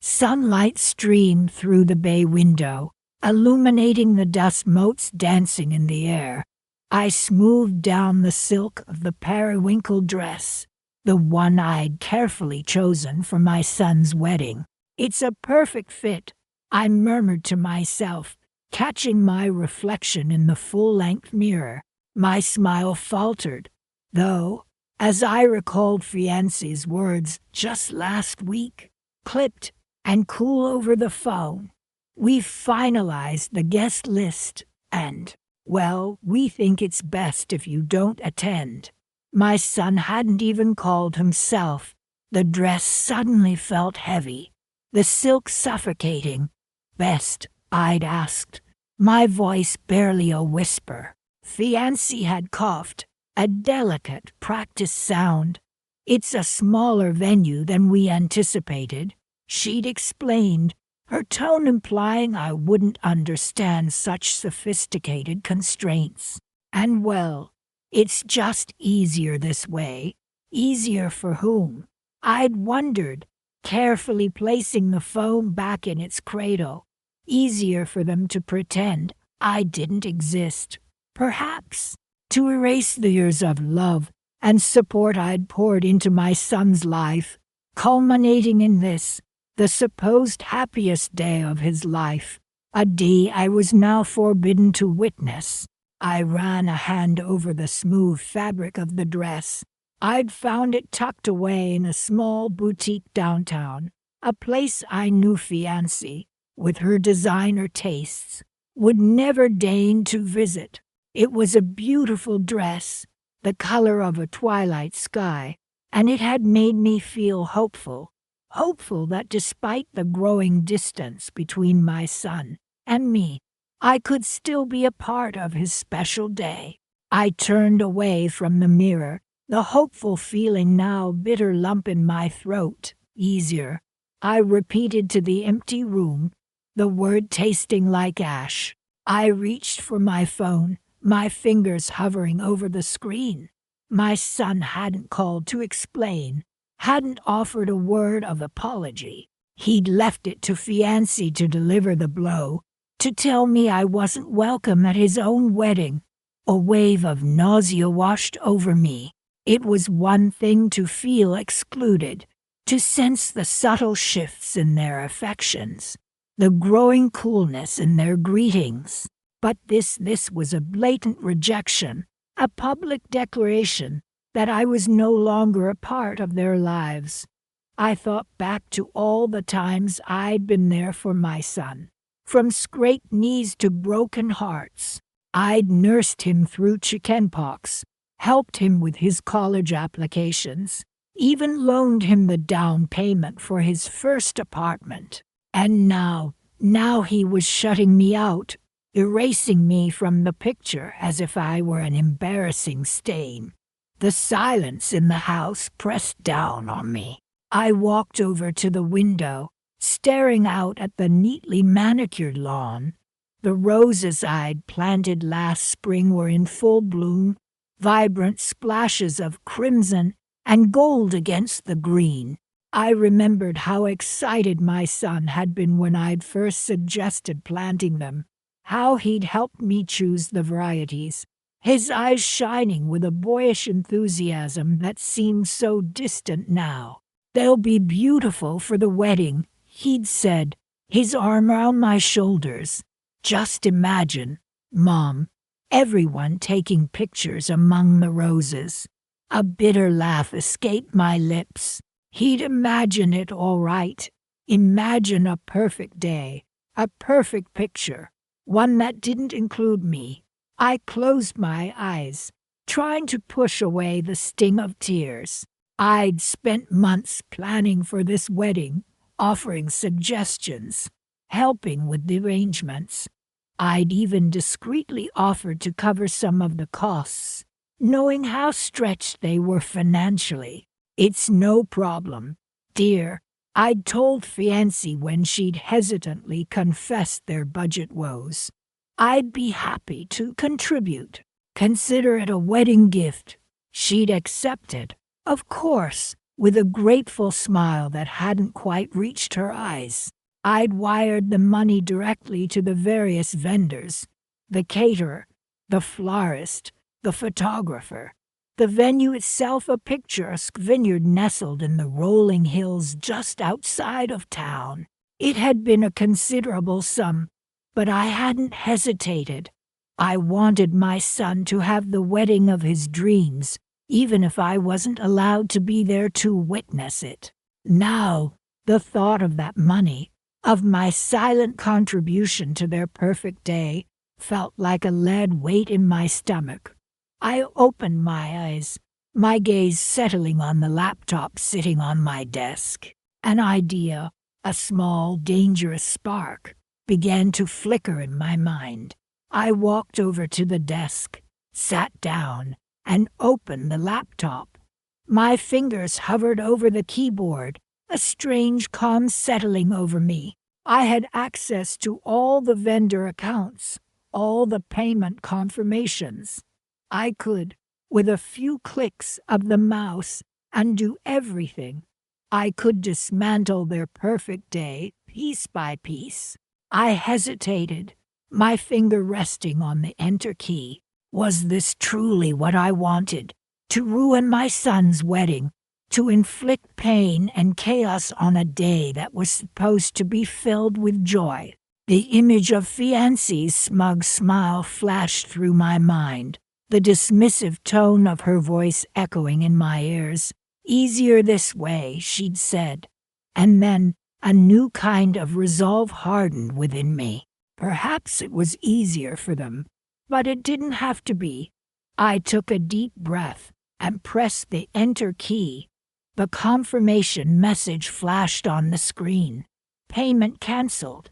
Sunlight streamed through the bay window, illuminating the dust motes dancing in the air. I smoothed down the silk of the periwinkle dress, the one I'd carefully chosen for my son's wedding. "It's a perfect fit," I murmured to myself, catching my reflection in the full-length mirror. My smile faltered, though, as I recalled fiancée's words just last week, clipped and cool over the phone. "We've finalized the guest list, and, well, we think it's best if you don't attend." My son hadn't even called himself. The dress suddenly felt heavy, the silk suffocating. "Best?" I'd asked, my voice barely a whisper. Fiancée had coughed, a delicate, practiced sound. "It's a smaller venue than we anticipated," she'd explained, her tone implying I wouldn't understand such sophisticated constraints. "And well, it's just easier this way." Easier for whom? I'd wondered, carefully placing the phone back in its cradle. Easier for them to pretend I didn't exist. Perhaps to erase the years of love and support I'd poured into my son's life, culminating in this, the supposed happiest day of his life, a day I was now forbidden to witness. I ran a hand over the smooth fabric of the dress. I'd found it tucked away in a small boutique downtown, a place I knew fiancée, with her designer tastes, would never deign to visit. It was a beautiful dress, the color of a twilight sky, and it had made me feel hopeful that despite the growing distance between my son and me, I could still be a part of his special day. I turned away from the mirror, the hopeful feeling now bitter lump in my throat. "Easier," I repeated to the empty room, the word tasting like ash. I reached for my phone, my fingers hovering over the screen. My son hadn't called to explain, hadn't offered a word of apology. He'd left it to fiancée to deliver the blow, to tell me I wasn't welcome at his own wedding. A wave of nausea washed over me. It was one thing to feel excluded, to sense the subtle shifts in their affections, the growing coolness in their greetings. But this was a blatant rejection, a public declaration that I was no longer a part of their lives. I thought back to all the times I'd been there for my son. From scraped knees to broken hearts, I'd nursed him through chickenpox, helped him with his college applications, even loaned him the down payment for his first apartment. And now he was shutting me out, erasing me from the picture as if I were an embarrassing stain. The silence in the house pressed down on me. I walked over to the window, staring out at the neatly manicured lawn. The roses I'd planted last spring were in full bloom, vibrant splashes of crimson and gold against the green. I remembered how excited my son had been when I'd first suggested planting them, how he'd helped me choose the varieties, his eyes shining with a boyish enthusiasm that seemed so distant now. "They'll be beautiful for the wedding," he'd said, his arm around my shoulders. "Just imagine, Mom, everyone taking pictures among the roses." A bitter laugh escaped my lips. He'd imagine it all right. Imagine a perfect day, a perfect picture, one that didn't include me. I closed my eyes, trying to push away the sting of tears. I'd spent months planning for this wedding, offering suggestions, helping with the arrangements. I'd even discreetly offered to cover some of the costs, knowing how stretched they were financially. "It's no problem, dear," I'd told fiancée when she'd hesitantly confessed their budget woes. "I'd be happy to contribute. Consider it a wedding gift." She'd accepted. Of course, with a grateful smile that hadn't quite reached her eyes. I'd wired the money directly to the various vendors, the caterer, the florist, the photographer. The venue itself, a picturesque vineyard nestled in the rolling hills just outside of town. It had been a considerable sum, but I hadn't hesitated. I wanted my son to have the wedding of his dreams, even if I wasn't allowed to be there to witness it. Now, the thought of that money, of my silent contribution to their perfect day, felt like a lead weight in my stomach. I opened my eyes, my gaze settling on the laptop sitting on my desk. An idea, a small, dangerous spark, began to flicker in my mind. I walked over to the desk, sat down, and opened the laptop. My fingers hovered over the keyboard, a strange calm settling over me. I had access to all the vendor accounts, all the payment confirmations. I could, with a few clicks of the mouse, undo everything. I could dismantle their perfect day piece by piece. I hesitated, my finger resting on the enter key. Was this truly what I wanted? To ruin my son's wedding, to inflict pain and chaos on a day that was supposed to be filled with joy. The image of fiancée's smug smile flashed through my mind, the dismissive tone of her voice echoing in my ears. "Easier this way," she'd said. And then a new kind of resolve hardened within me. Perhaps it was easier for them, but it didn't have to be. I took a deep breath and pressed the enter key. The confirmation message flashed on the screen. Payment cancelled.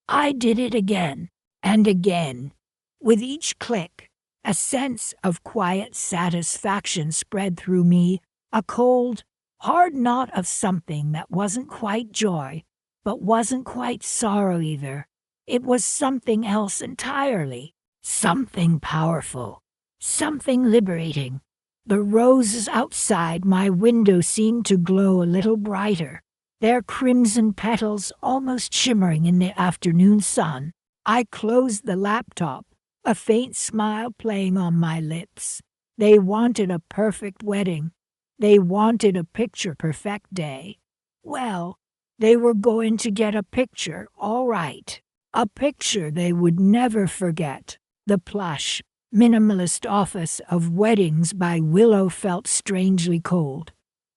I did it again and again. With each click, a sense of quiet satisfaction spread through me, a cold, hard knot of something that wasn't quite joy, but wasn't quite sorrow either. It was something else entirely, something powerful, something liberating. The roses outside my window seemed to glow a little brighter, their crimson petals almost shimmering in the afternoon sun. I closed the laptop, a faint smile playing on my lips. They wanted a perfect wedding. They wanted a picture-perfect day. Well, they were going to get a picture, all right. A picture they would never forget. The plush, minimalist office of weddings by Willow felt strangely cold.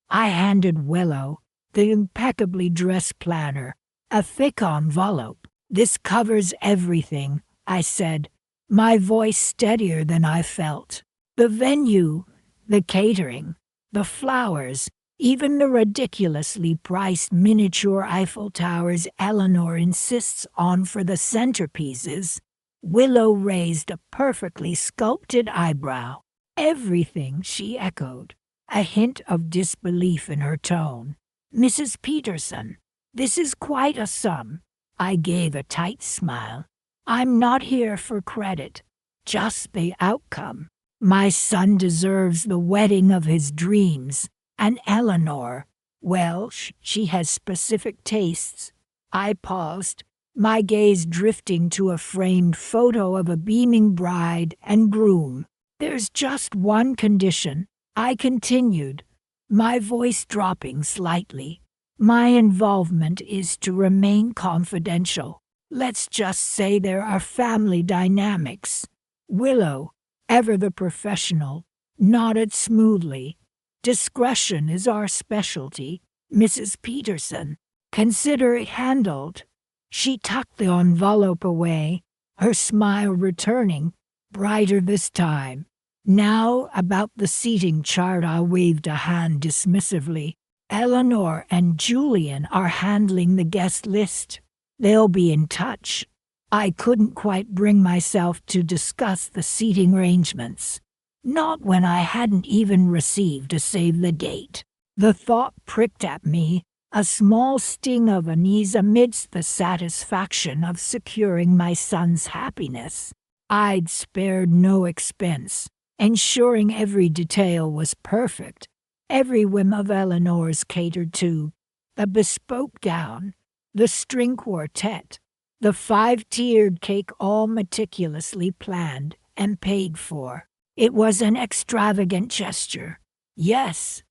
I handed Willow, the impeccably dressed planner, a thick envelope. "This covers everything," I said, my voice steadier than I felt. "The venue, the catering, the flowers, even the ridiculously priced miniature Eiffel Towers Eleanor insists on for the centerpieces." Willow raised a perfectly sculpted eyebrow. "Everything," she echoed, a hint of disbelief in her tone. "Mrs. Peterson, this is quite a sum." I gave a tight smile. "I'm not here for credit, just the outcome. My son deserves the wedding of his dreams, and Eleanor, well, she has specific tastes." I paused, my gaze drifting to a framed photo of a beaming bride and groom. "There's just one condition," I continued, my voice dropping slightly. "My involvement is to remain confidential. Let's just say there are family dynamics." Willow, ever the professional, nodded smoothly. "Discretion is our specialty, Mrs. Peterson. Consider it handled." She tucked the envelope away, her smile returning, brighter this time. "Now about the seating chart," I waved a hand dismissively. "Eleanor and Julian are handling the guest list. They'll be in touch." I couldn't quite bring myself to discuss the seating arrangements. Not when I hadn't even received a save the date. The thought pricked at me, a small sting of unease amidst the satisfaction of securing my son's happiness. I'd spared no expense, ensuring every detail was perfect. Every whim of Eleanor's catered to. The bespoke gown, the string quartet, the 5-tiered cake, all meticulously planned and paid for. It was an extravagant gesture. Yes,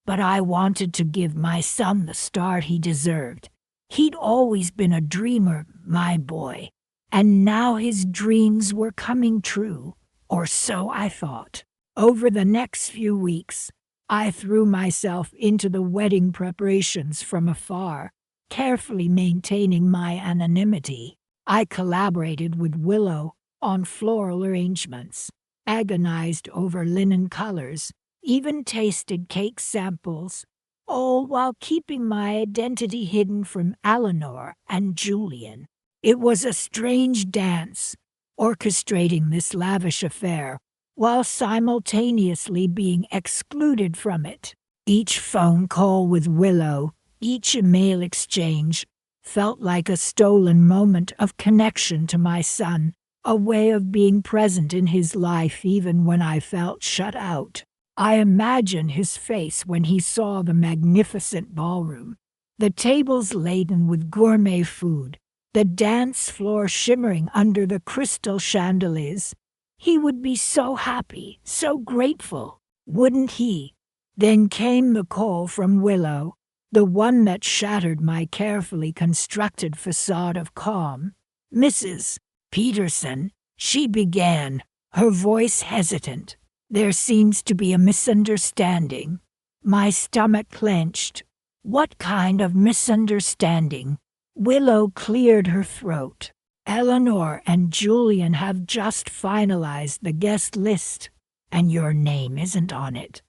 but I wanted to give my son the start he deserved. He'd always been a dreamer, my boy, and now his dreams were coming true, or so I thought. Over the next few weeks, I threw myself into the wedding preparations from afar, carefully maintaining my anonymity. I collaborated with Willow on floral arrangements, agonized over linen colors, even tasted cake samples, all while keeping my identity hidden from Eleanor and Julian. It was a strange dance, orchestrating this lavish affair while simultaneously being excluded from it. Each phone call with Willow, each email exchange, felt like a stolen moment of connection to my son, a way of being present in his life even when I felt shut out. I imagine his face when he saw the magnificent ballroom, the tables laden with gourmet food, the dance floor shimmering under the crystal chandeliers. He would be so happy, so grateful, wouldn't he? Then came the call from Willow, the one that shattered my carefully constructed facade of calm. "Mrs. Peterson," she began, her voice hesitant. "There seems to be a misunderstanding." My stomach clenched. What kind of misunderstanding? Willow cleared her throat. "Eleanor and Julian have just finalized the guest list, and your name isn't on it."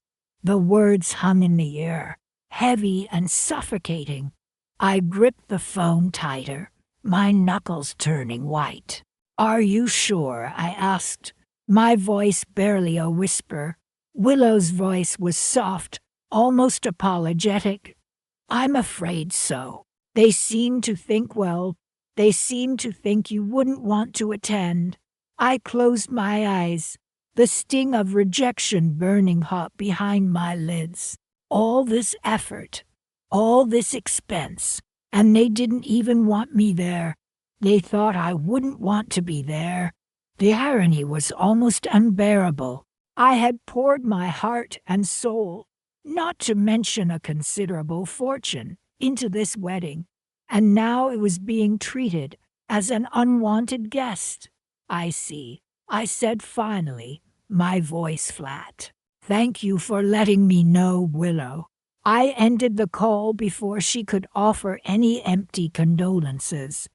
The words hung in the air, heavy and suffocating. I gripped the phone tighter, my knuckles turning white. "Are you sure?" I asked, my voice barely a whisper. Willow's voice was soft, almost apologetic. "I'm afraid so. They seem to think you wouldn't want to attend." I closed my eyes, the sting of rejection burning hot behind my lids. All this effort, all this expense, and they didn't even want me there. They thought I wouldn't want to be there. The irony was almost unbearable. I had poured my heart and soul, not to mention a considerable fortune, into this wedding, and now it was being treated as an unwanted guest. "I see," I said finally, my voice flat. "Thank you for letting me know, Willow." I ended the call before she could offer any empty condolences.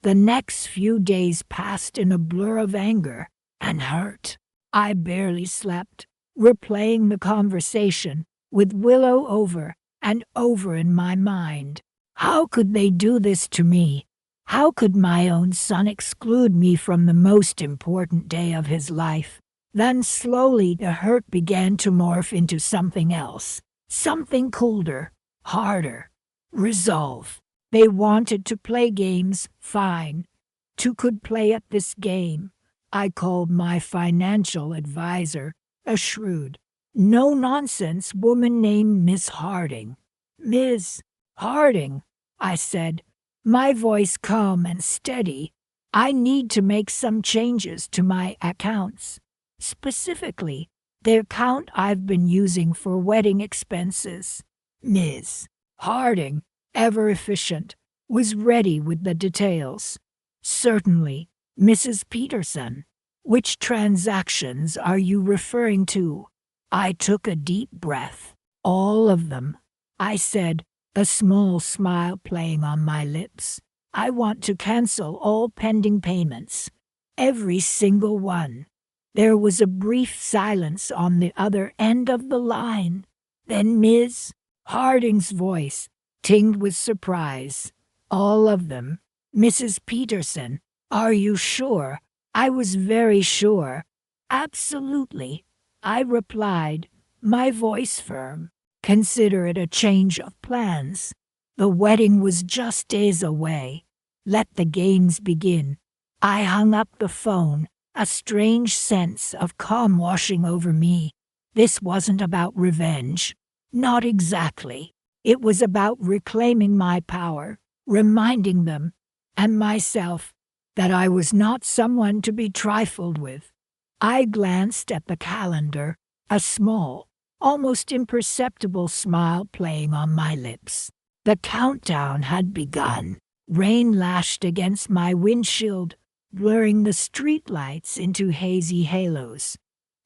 The next few days passed in a blur of anger and hurt. I barely slept, replaying the conversation with Willow over and over in my mind. How could they do this to me? How could my own son exclude me from the most important day of his life? Then slowly the hurt began to morph into something else, something colder, harder. Resolve. They wanted to play games, fine. Two could play at this game. I called my financial advisor, a shrewd, no-nonsense woman named Miss Harding. "Miss Harding," I said, my voice calm and steady, "I need to make some changes to my accounts. Specifically, the account I've been using for wedding expenses." Ms. Harding, ever efficient, was ready with the details. "Certainly, Mrs. Peterson. Which transactions are you referring to?" I took a deep breath. "All of them," I said, a small smile playing on my lips. "I want to cancel all pending payments. Every single one." There was a brief silence on the other end of the line. Then Ms. Harding's voice tinged with surprise. "All of them, Mrs. Peterson. Are you sure?" I was very sure. "Absolutely," I replied, my voice firm. "Consider it a change of plans. The wedding was just days away. Let the games begin." I hung up the phone, a strange sense of calm washing over me. This wasn't about revenge. Not exactly. It was about reclaiming my power, reminding them, and myself, that I was not someone to be trifled with. I glanced at the calendar, a small, almost imperceptible smile playing on my lips. The countdown had begun. Rain lashed against my windshield, blurring the streetlights into hazy halos.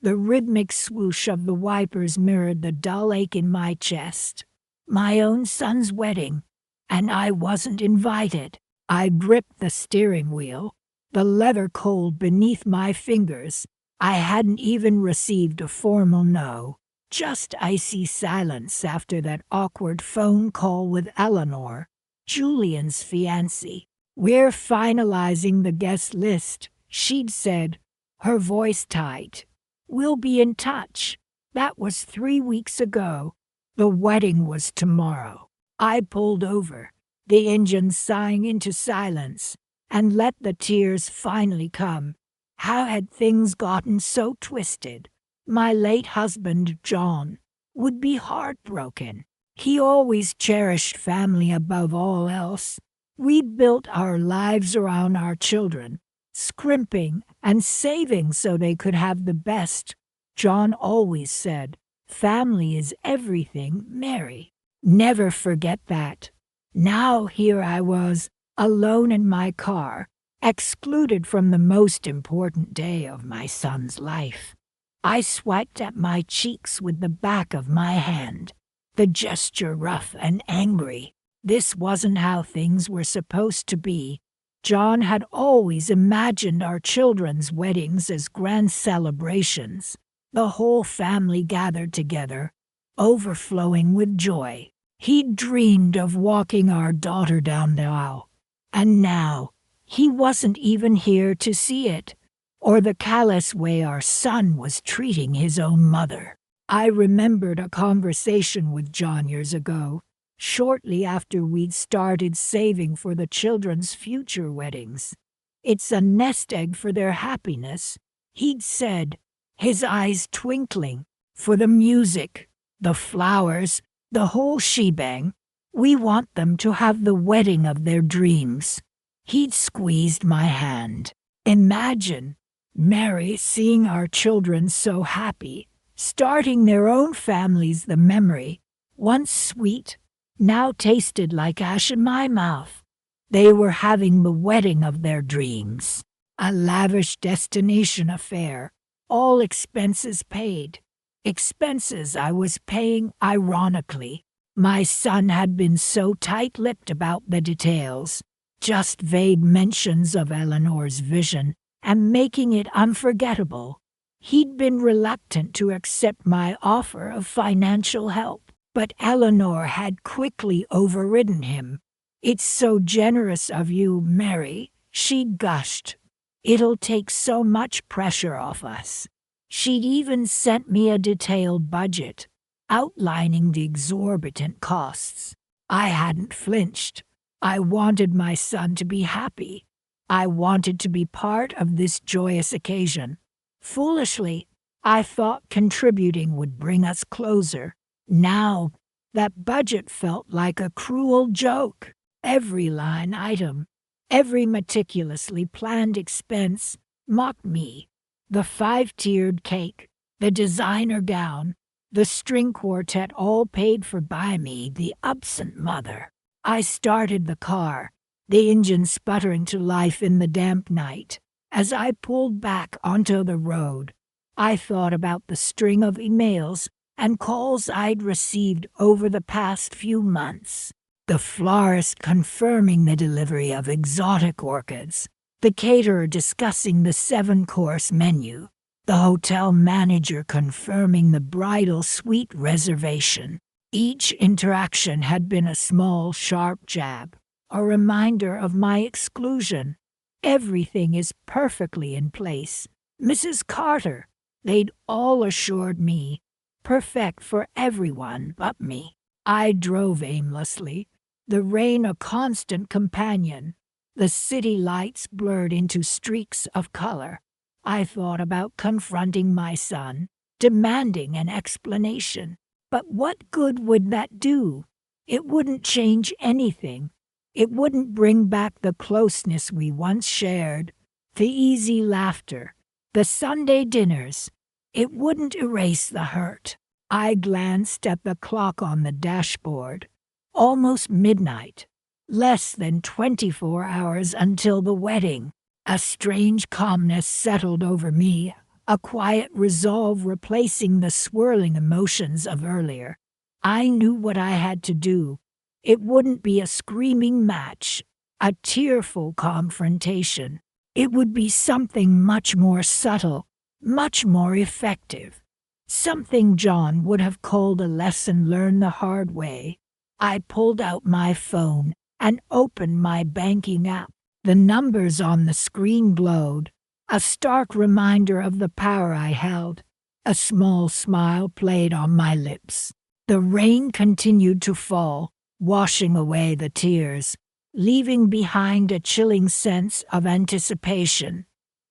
The rhythmic swoosh of the wipers mirrored the dull ache in my chest. My own son's wedding, and I wasn't invited. I gripped the steering wheel, the leather cold beneath my fingers. I hadn't even received a formal no, just icy silence after that awkward phone call with Eleanor, Julian's fiancée. "We're finalizing the guest list," she'd said, her voice tight. "We'll be in touch." That was 3 weeks ago. The wedding was tomorrow. I pulled over, the engine sighing into silence, and let the tears finally come. How had things gotten so twisted? My late husband, John, would be heartbroken. He always cherished family above all else. We'd built our lives around our children, scrimping and saving so they could have the best. John always said, "Family is everything, Mary. Never forget that." Now here I was, alone in my car, excluded from the most important day of my son's life. I swiped at my cheeks with the back of my hand, the gesture rough and angry. This wasn't how things were supposed to be. John had always imagined our children's weddings as grand celebrations, the whole family gathered together, overflowing with joy. He'd dreamed of walking our daughter down the aisle, and now he wasn't even here to see it, or the callous way our son was treating his own mother. I remembered a conversation with John years ago, shortly after we'd started saving for the children's future weddings. "It's a nest egg for their happiness," he'd said, his eyes twinkling. "For the music, the flowers, the whole shebang. We want them to have the wedding of their dreams." He'd squeezed my hand. "Imagine, Mary, seeing our children so happy, starting their own families. The memory, once sweet, now tasted like ash in my mouth. They were having the wedding of their dreams. A lavish destination affair, all expenses paid. Expenses I was paying ironically. My son had been so tight-lipped about the details, just vague mentions of Eleanor's vision and making it unforgettable. He'd been reluctant to accept my offer of financial help, but Eleanor had quickly overridden him. "It's so generous of you, Mary," she gushed. "It'll take so much pressure off us." She'd even sent me a detailed budget, outlining the exorbitant costs. I hadn't flinched. I wanted my son to be happy. I wanted to be part of this joyous occasion. Foolishly, I thought contributing would bring us closer. Now, that budget felt like a cruel joke. Every line item, every meticulously planned expense mocked me. The 5-tiered cake, the designer gown, the string quartet all paid for by me, the absent mother. I started the car, the engine sputtering to life in the damp night. As I pulled back onto the road, I thought about the string of emails and calls I'd received over the past few months. The florist confirming the delivery of exotic orchids, the caterer discussing the 7-course menu, the hotel manager confirming the bridal suite reservation. Each interaction had been a small, sharp jab, a reminder of my exclusion. "Everything is perfectly in place, Mrs. Carter," they'd all assured me. Perfect for everyone but me. I drove aimlessly, the rain a constant companion. The city lights blurred into streaks of color. I thought about confronting my son, demanding an explanation. But what good would that do? It wouldn't change anything. It wouldn't bring back the closeness we once shared, the easy laughter, the Sunday dinners. It wouldn't erase the hurt. I glanced at the clock on the dashboard. Almost midnight. Less than 24 hours until the wedding. A strange calmness settled over me, a quiet resolve replacing the swirling emotions of earlier. I knew what I had to do. It wouldn't be a screaming match, a tearful confrontation. It would be something much more subtle, much more effective. Something John would have called a lesson learned the hard way. I pulled out my phone and opened my banking app. The numbers on the screen glowed, a stark reminder of the power I held. A small smile played on my lips. The rain continued to fall, washing away the tears, leaving behind a chilling sense of anticipation.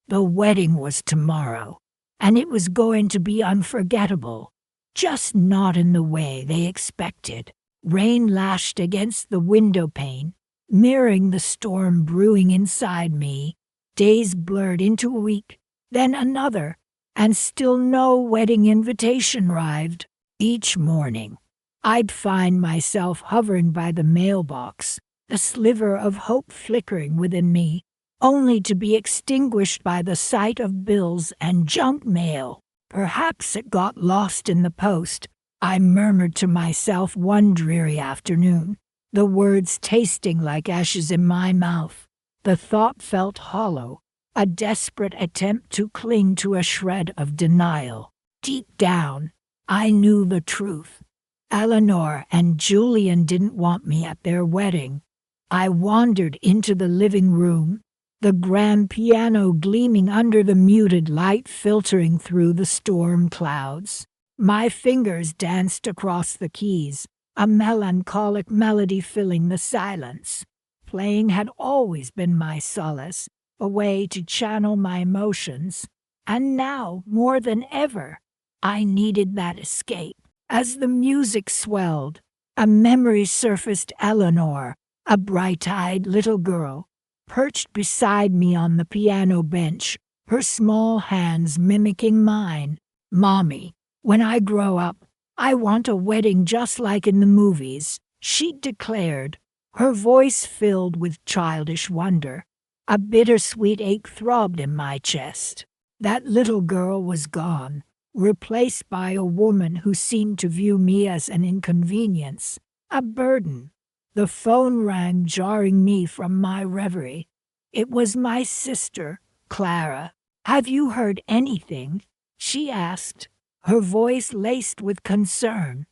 The wedding was tomorrow, and it was going to be unforgettable, just not in the way they expected. Rain lashed against the window pane, mirroring the storm brewing inside me. Days blurred into a week, then another, and still no wedding invitation arrived. Each morning, I'd find myself hovering by the mailbox, the sliver of hope flickering within me, only to be extinguished by the sight of bills and junk mail. Perhaps it got lost in the post, I murmured to myself one dreary afternoon, the words tasting like ashes in my mouth. The thought felt hollow, a desperate attempt to cling to a shred of denial. Deep down, I knew the truth. Eleanor and Julian didn't want me at their wedding. I wandered into the living room, the grand piano gleaming under the muted light filtering through the storm clouds. My fingers danced across the keys, a melancholic melody filling the silence. Playing had always been my solace, a way to channel my emotions, and now, more than ever, I needed that escape. As the music swelled, a memory surfaced. Eleanor, a bright-eyed little girl, perched beside me on the piano bench, her small hands mimicking mine. "Mommy, when I grow up, I want a wedding just like in the movies," she declared, her voice filled with childish wonder. A bittersweet ache throbbed in my chest. That little girl was gone, replaced by a woman who seemed to view me as an inconvenience, a burden. The phone rang, jarring me from my reverie. It was my sister, Clara. "Have you heard anything?" she asked, her voice laced with concern.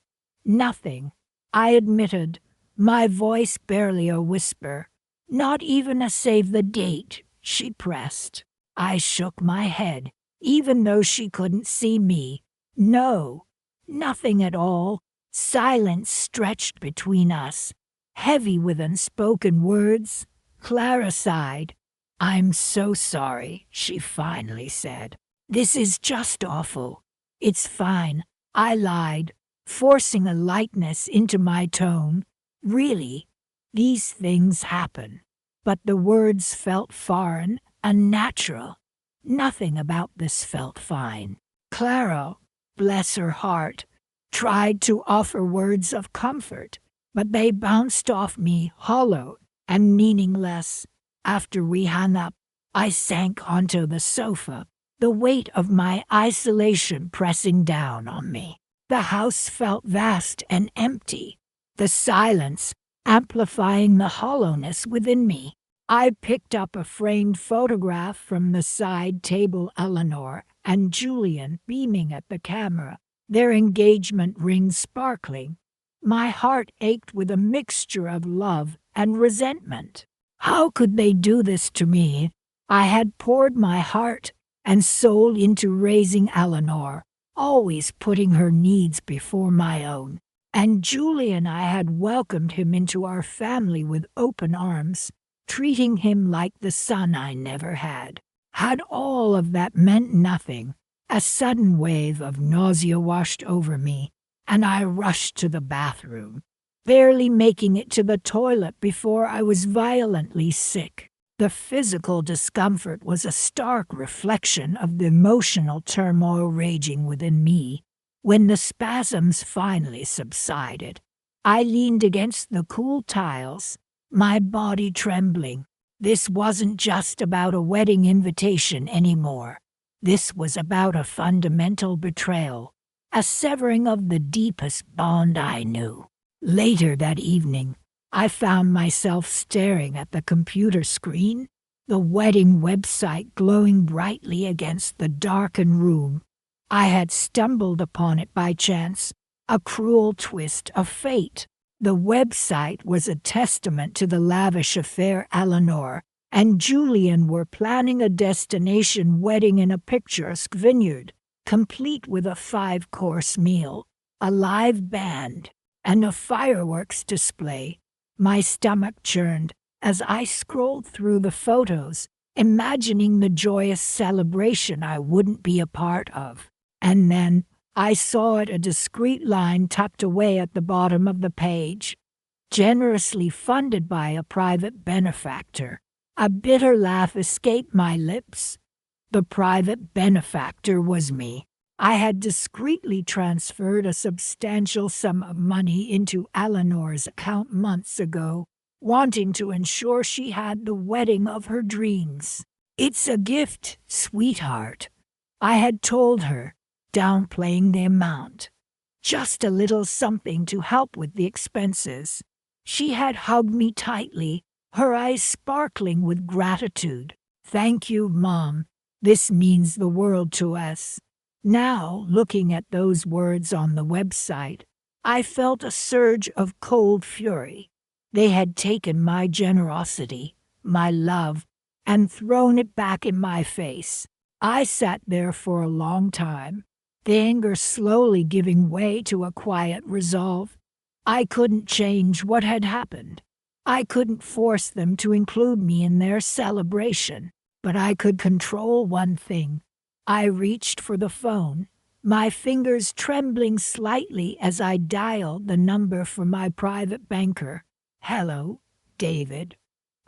"Nothing," I admitted, my voice barely a whisper. "Not even a save the date," she pressed. I shook my head, even though she couldn't see me. "No, nothing at all." Silence stretched between us, heavy with unspoken words. Clara sighed. "I'm so sorry," she finally said. "This is just awful." "It's fine," I lied, forcing a lightness into my tone. "Really, these things happen." But the words felt foreign, unnatural. Nothing about this felt fine. Clara, bless her heart, tried to offer words of comfort, but they bounced off me hollow and meaningless. After we hung up, I sank onto the sofa, the weight of my isolation pressing down on me. The house felt vast and empty, the silence amplifying the hollowness within me. I picked up a framed photograph from the side table, Eleanor and Julian beaming at the camera, their engagement ring sparkling. My heart ached with a mixture of love and resentment. How could they do this to me? I had poured my heart and soul into raising Eleanor, always putting her needs before my own. And Julian, I had welcomed him into our family with open arms, treating him like the son I never had. Had all of that meant nothing? A sudden wave of nausea washed over me, and I rushed to the bathroom, barely making it to the toilet before I was violently sick. The physical discomfort was a stark reflection of the emotional turmoil raging within me. When the spasms finally subsided, I leaned against the cool tiles, my body trembling. This wasn't just about a wedding invitation anymore. This was about a fundamental betrayal, a severing of the deepest bond I knew. Later that evening, I found myself staring at the computer screen, the wedding website glowing brightly against the darkened room. I had stumbled upon it by chance, a cruel twist of fate. The website was a testament to the lavish affair Eleanor and Julian were planning a destination wedding in a picturesque vineyard, complete with a 5-course meal, a live band, and a fireworks display. My stomach churned as I scrolled through the photos, imagining the joyous celebration I wouldn't be a part of. And then I saw it, a discreet line tucked away at the bottom of the page, generously funded by a private benefactor. A bitter laugh escaped my lips. The private benefactor was me. I had discreetly transferred a substantial sum of money into Eleanor's account months ago, wanting to ensure she had the wedding of her dreams. "It's a gift, sweetheart," I had told her, downplaying the amount. "Just a little something to help with the expenses." She had hugged me tightly, her eyes sparkling with gratitude. "Thank you, Mom. This means the world to us." Now, looking at those words on the website, I felt a surge of cold fury. They had taken my generosity, my love, and thrown it back in my face. I sat there for a long time, the anger slowly giving way to a quiet resolve. I couldn't change what had happened. I couldn't force them to include me in their celebration, but I could control one thing. I reached for the phone, my fingers trembling slightly as I dialed the number for my private banker. "Hello, David,"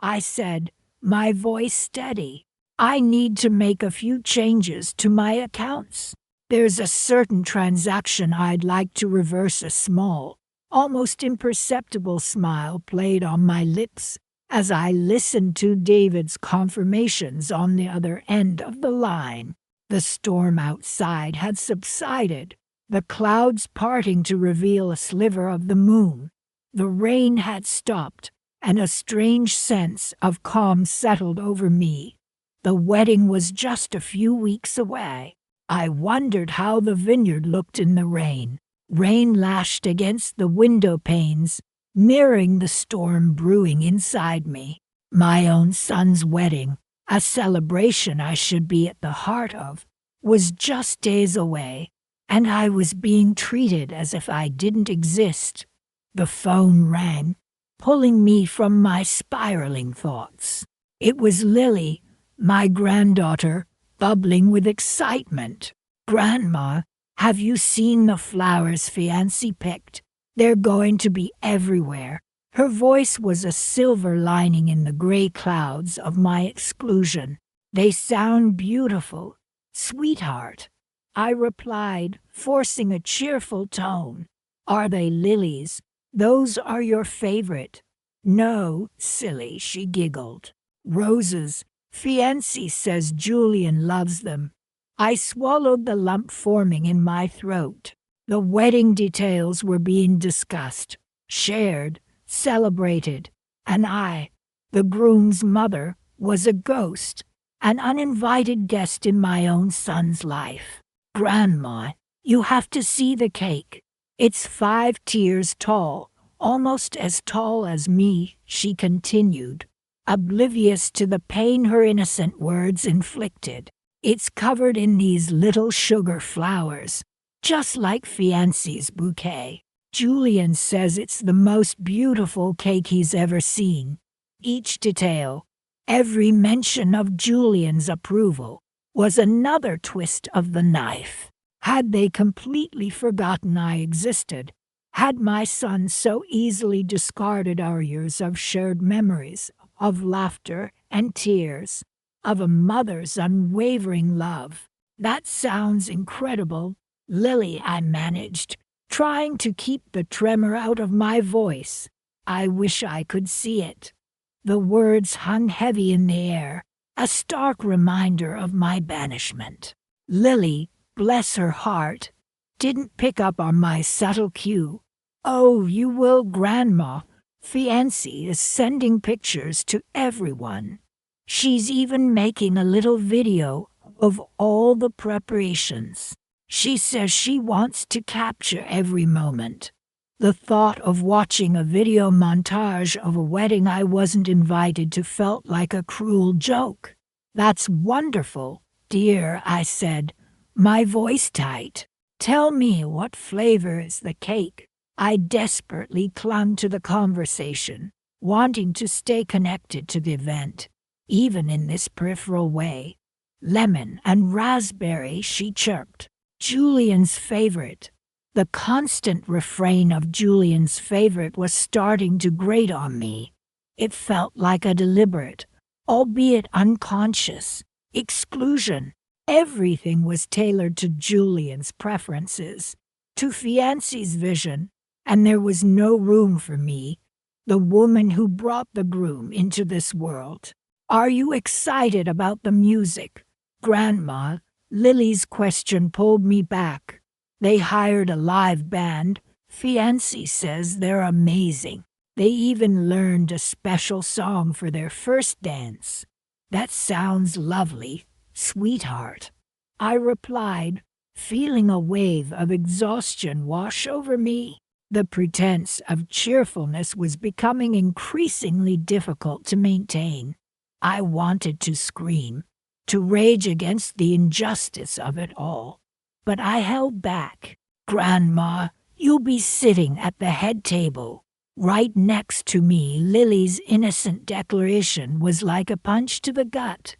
I said, my voice steady. "I need to make a few changes to my accounts. There's a certain transaction I'd like to reverse." A small, almost imperceptible smile played on my lips as I listened to David's confirmations on the other end of the line. The storm outside had subsided, the clouds parting to reveal a sliver of the moon. The rain had stopped, and a strange sense of calm settled over me. The wedding was just a few weeks away. I wondered how the vineyard looked in the rain. Rain lashed against the window panes, mirroring the storm brewing inside me. My own son's wedding, a celebration I should be at the heart of, was just days away, and I was being treated as if I didn't exist. The phone rang, pulling me from my spiraling thoughts. It was Lily, my granddaughter, bubbling with excitement. "Grandma, have you seen the flowers fiancée picked? They're going to be everywhere." Her voice was a silver lining in the gray clouds of my exclusion. "They sound beautiful, sweetheart," I replied, forcing a cheerful tone. "Are they lilies? Those are your favorite." "No, silly," she giggled. "Roses. Fiancée says Julian loves them." I swallowed the lump forming in my throat. The wedding details were being discussed, shared, celebrated, and I, the groom's mother, was a ghost, an uninvited guest in my own son's life. "Grandma, you have to see the cake. It's 5 tiers tall, almost as tall as me," she continued, oblivious to the pain her innocent words inflicted. "It's covered in these little sugar flowers, just like fiancée's bouquet. Julian says it's the most beautiful cake he's ever seen." Each detail, every mention of Julian's approval, was another twist of the knife. Had they completely forgotten I existed? Had my son so easily discarded our years of shared memories, of laughter and tears, of a mother's unwavering love? That sounds incredible, Lily, I managed, trying to keep the tremor out of my voice. I wish I could see it. The words hung heavy in the air, a stark reminder of my banishment. Lily, bless her heart, didn't pick up on my subtle cue. Oh, you will, Grandma. Fiancée is sending pictures to everyone. She's even making a little video of all the preparations. She says she wants to capture every moment. The thought of watching a video montage of a wedding I wasn't invited to felt like a cruel joke. That's wonderful, dear, I said, my voice tight. Tell me, what flavor is the cake? I desperately clung to the conversation, wanting to stay connected to the event, even in this peripheral way. Lemon and raspberry, she chirped. Julian's favorite. The constant refrain of Julian's favorite was starting to grate on me. It felt like a deliberate, albeit unconscious, exclusion. Everything was tailored to Julian's preferences, to fiancée's vision, and there was no room for me, the woman who brought the groom into this world. Are you excited about the music, Grandma? Lily's question pulled me back. They hired a live band. Fiancée says they're amazing. They even learned a special song for their first dance. That sounds lovely, sweetheart, I replied, feeling a wave of exhaustion wash over me. The pretense of cheerfulness was becoming increasingly difficult to maintain. I wanted to scream, to rage against the injustice of it all. But I held back. Grandma, you'll be sitting at the head table. Right next to me, Lily's innocent declaration was like a punch to the gut.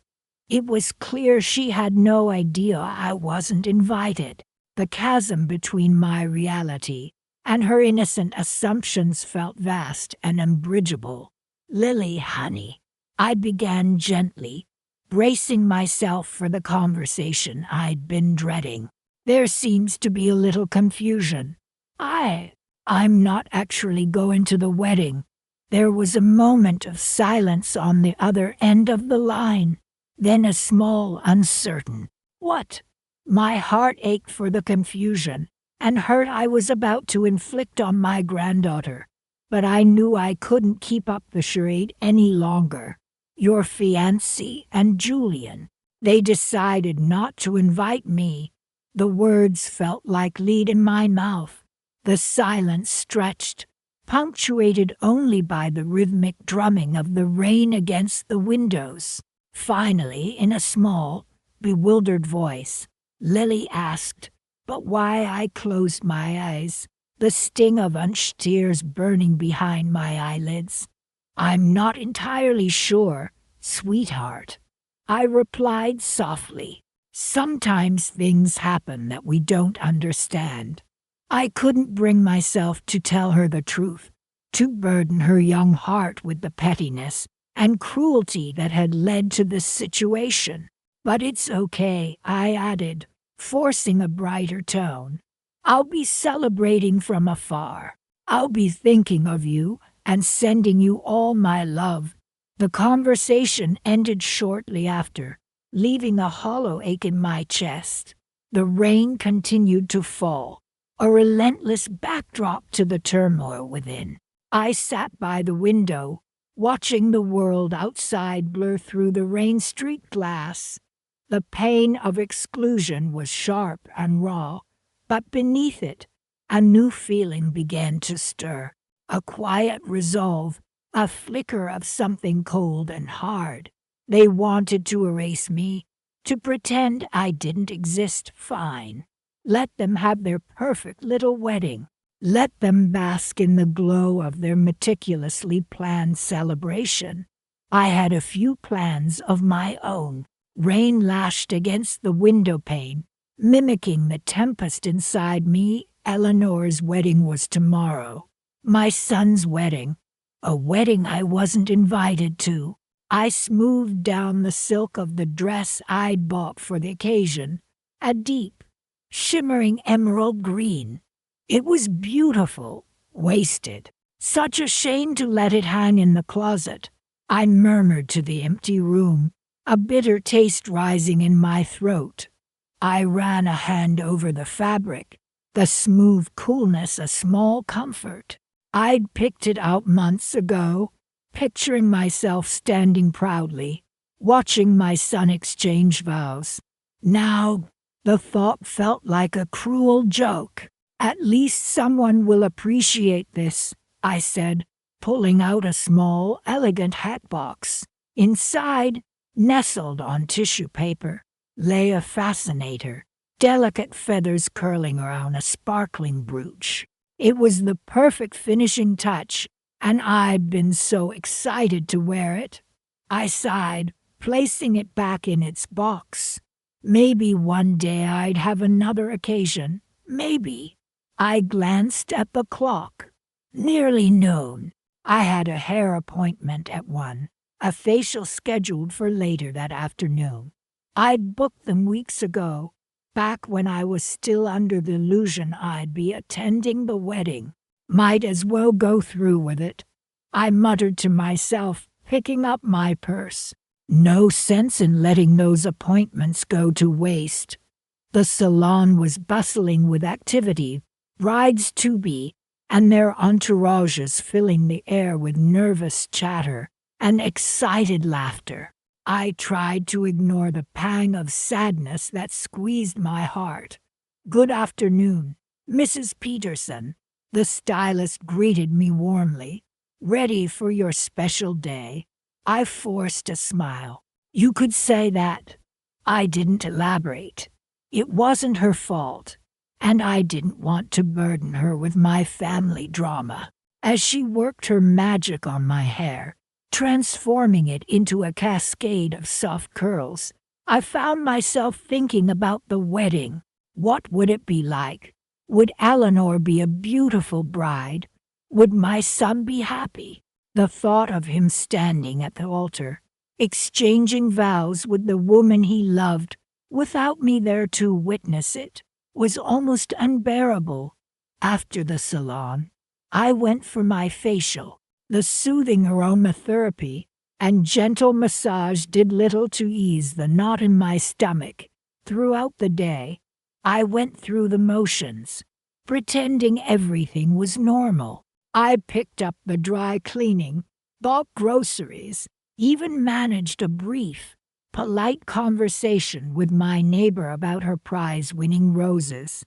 It was clear she had no idea I wasn't invited. The chasm between my reality and her innocent assumptions felt vast and unbridgeable. Lily, honey, I began gently, bracing myself for the conversation I'd been dreading. There seems to be a little confusion. I'm not actually going to the wedding. There was a moment of silence on the other end of the line, then a small, uncertain, "What?" My heart ached for the confusion and hurt I was about to inflict on my granddaughter, but I knew I couldn't keep up the charade any longer. Your fiancé and Julian, they decided not to invite me. The words felt like lead in my mouth. The silence stretched, punctuated only by the rhythmic drumming of the rain against the windows. Finally, in a small, bewildered voice, Lily asked, but why? I closed my eyes, the sting of unshed tears burning behind my eyelids. I'm not entirely sure, sweetheart, I replied softly. Sometimes things happen that we don't understand. I couldn't bring myself to tell her the truth, to burden her young heart with the pettiness and cruelty that had led to this situation. But it's okay, I added, forcing a brighter tone. I'll be celebrating from afar. I'll be thinking of you and sending you all my love. The conversation ended shortly after, leaving a hollow ache in my chest. The rain continued to fall, a relentless backdrop to the turmoil within. I sat by the window, watching the world outside blur through the rain-streaked glass. The pain of exclusion was sharp and raw, but beneath it, a new feeling began to stir, a quiet resolve, a flicker of something cold and hard. They wanted to erase me, to pretend I didn't exist. Fine. Let them have their perfect little wedding. Let them bask in the glow of their meticulously planned celebration. I had a few plans of my own. Rain lashed against the window pane, mimicking the tempest inside me. Eleanor's wedding was tomorrow. My son's wedding. A wedding I wasn't invited to. I smoothed down the silk of the dress I'd bought for the occasion, a deep, shimmering emerald green. It was beautiful, wasted. Such a shame to let it hang in the closet. I murmured to the empty room, a bitter taste rising in my throat. I ran a hand over the fabric, the smooth coolness a small comfort. I'd picked it out months ago, picturing myself standing proudly, watching my son exchange vows. Now, the thought felt like a cruel joke. At least someone will appreciate this, I said, pulling out a small, elegant hat box. Inside, nestled on tissue paper, lay a fascinator, delicate feathers curling around a sparkling brooch. It was the perfect finishing touch, and I'd been so excited to wear it. I sighed, placing it back in its box. Maybe one day I'd have another occasion. Maybe. I glanced at the clock. Nearly noon. I had a hair appointment at 1, a facial scheduled for later that afternoon. I'd booked them weeks ago, back when I was still under the illusion I'd be attending the wedding. Might as well go through with it, I muttered to myself, picking up my purse. No sense in letting those appointments go to waste. The salon was bustling with activity, brides-to-be, and their entourages filling the air with nervous chatter and excited laughter. I tried to ignore the pang of sadness that squeezed my heart. "Good afternoon, Mrs. Peterson," the stylist greeted me warmly. "Ready for your special day?" I forced a smile. "You could say that." I didn't elaborate. It wasn't her fault, and I didn't want to burden her with my family drama. As she worked her magic on my hair, transforming it into a cascade of soft curls, I found myself thinking about the wedding. What would it be like? Would Eleanor be a beautiful bride? Would my son be happy? The thought of him standing at the altar, exchanging vows with the woman he loved, without me there to witness it, was almost unbearable. After the salon, I went for my facial. The soothing aromatherapy and gentle massage did little to ease the knot in my stomach. Throughout the day, I went through the motions, pretending everything was normal. I picked up the dry cleaning, bought groceries, even managed a brief, polite conversation with my neighbor about her prize-winning roses.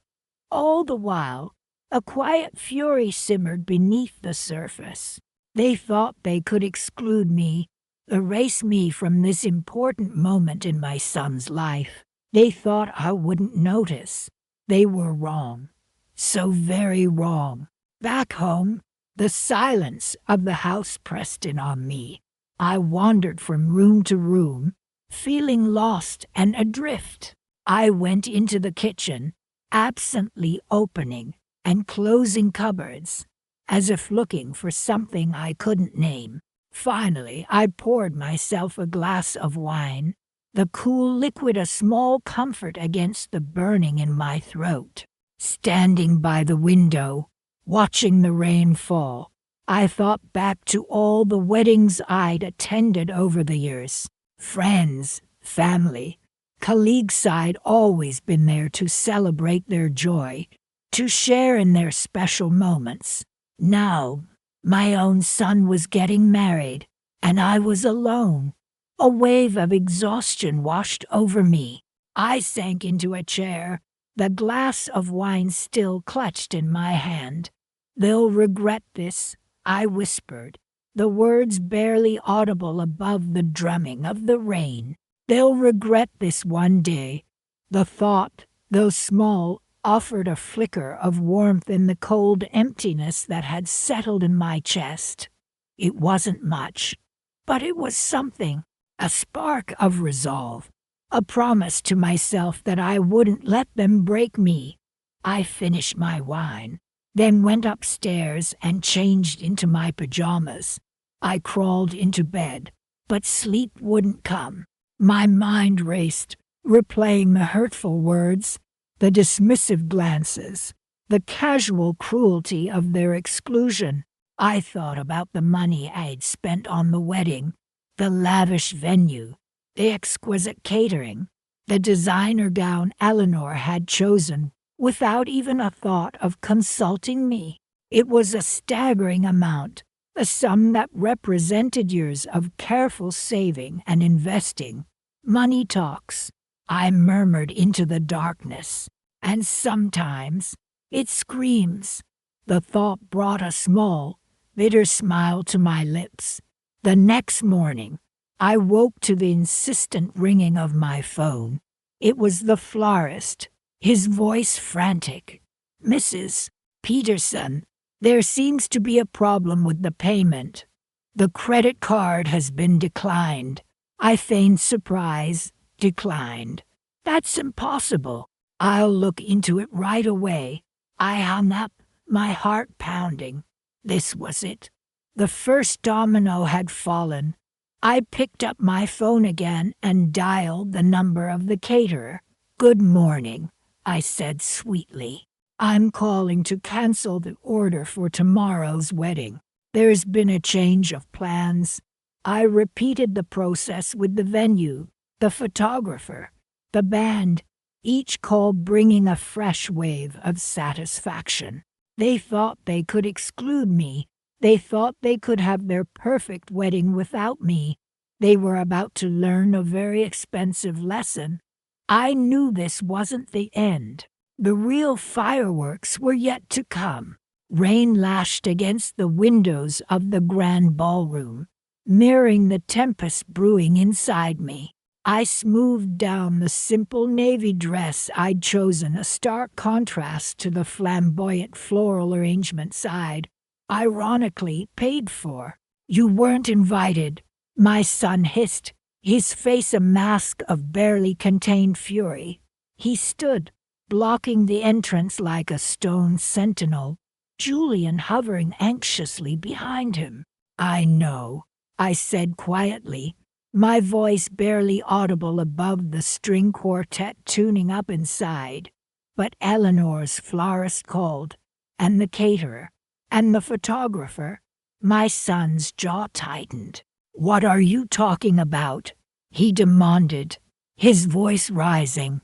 All the while, a quiet fury simmered beneath the surface. They thought they could exclude me, erase me from this important moment in my son's life. They thought I wouldn't notice. They were wrong. So very wrong. Back home, the silence of the house pressed in on me. I wandered from room to room, feeling lost and adrift. I went into the kitchen, absently opening and closing cupboards, as if looking for something I couldn't name. Finally, I poured myself a glass of wine, the cool liquid a small comfort against the burning in my throat. Standing by the window, watching the rain fall, I thought back to all the weddings I'd attended over the years. Friends, family, colleagues I'd always been there to celebrate their joy, to share in their special moments. Now, my own son was getting married, and I was alone. A wave of exhaustion washed over me. I sank into a chair, the glass of wine still clutched in my hand. "They'll regret this," I whispered, the words barely audible above the drumming of the rain. "They'll regret this one day." The thought, though small, offered a flicker of warmth in the cold emptiness that had settled in my chest. It wasn't much, but it was something, a spark of resolve. a promise to myself that I wouldn't let them break me. I finished my wine, then went upstairs and changed into my pajamas. I crawled into bed, but sleep wouldn't come. My mind raced, replaying the hurtful words, the dismissive glances, the casual cruelty of their exclusion. I thought about the money I'd spent on the wedding, the lavish venue, the exquisite catering, the designer gown Eleanor had chosen without even a thought of consulting me. It was a staggering amount, a sum that represented years of careful saving and investing. Money talks, I murmured into the darkness, and sometimes it screams. The thought brought a small, bitter smile to my lips. The next morning, I woke to the insistent ringing of my phone. It was the florist, his voice frantic. "Mrs. Peterson, there seems to be a problem with the payment. The credit card has been declined." I feigned surprise. Declined. "That's impossible. I'll look into it right away." I hung up, my heart pounding. This was it. The first domino had fallen. I picked up my phone again and dialed the number of the caterer. "Good morning," I said sweetly. "I'm calling to cancel the order for tomorrow's wedding. There's been a change of plans." I repeated the process with the venue, the photographer, the band, each call bringing a fresh wave of satisfaction. They thought they could exclude me. They thought they could have their perfect wedding without me. They were about to learn a very expensive lesson. I knew this wasn't the end. The real fireworks were yet to come. Rain lashed against the windows of the grand ballroom, mirroring the tempest brewing inside me. I smoothed down the simple navy dress I'd chosen, a stark contrast to the flamboyant floral arrangements I'd, ironically, paid for. "You weren't invited," my son hissed, his face a mask of barely contained fury. He stood, blocking the entrance like a stone sentinel, Julian hovering anxiously behind him. "I know," I said quietly, my voice barely audible above the string quartet tuning up inside. But Eleanor's florist called, and the caterer, and the photographer. My son's jaw tightened. "What are you talking about?" he demanded, his voice rising.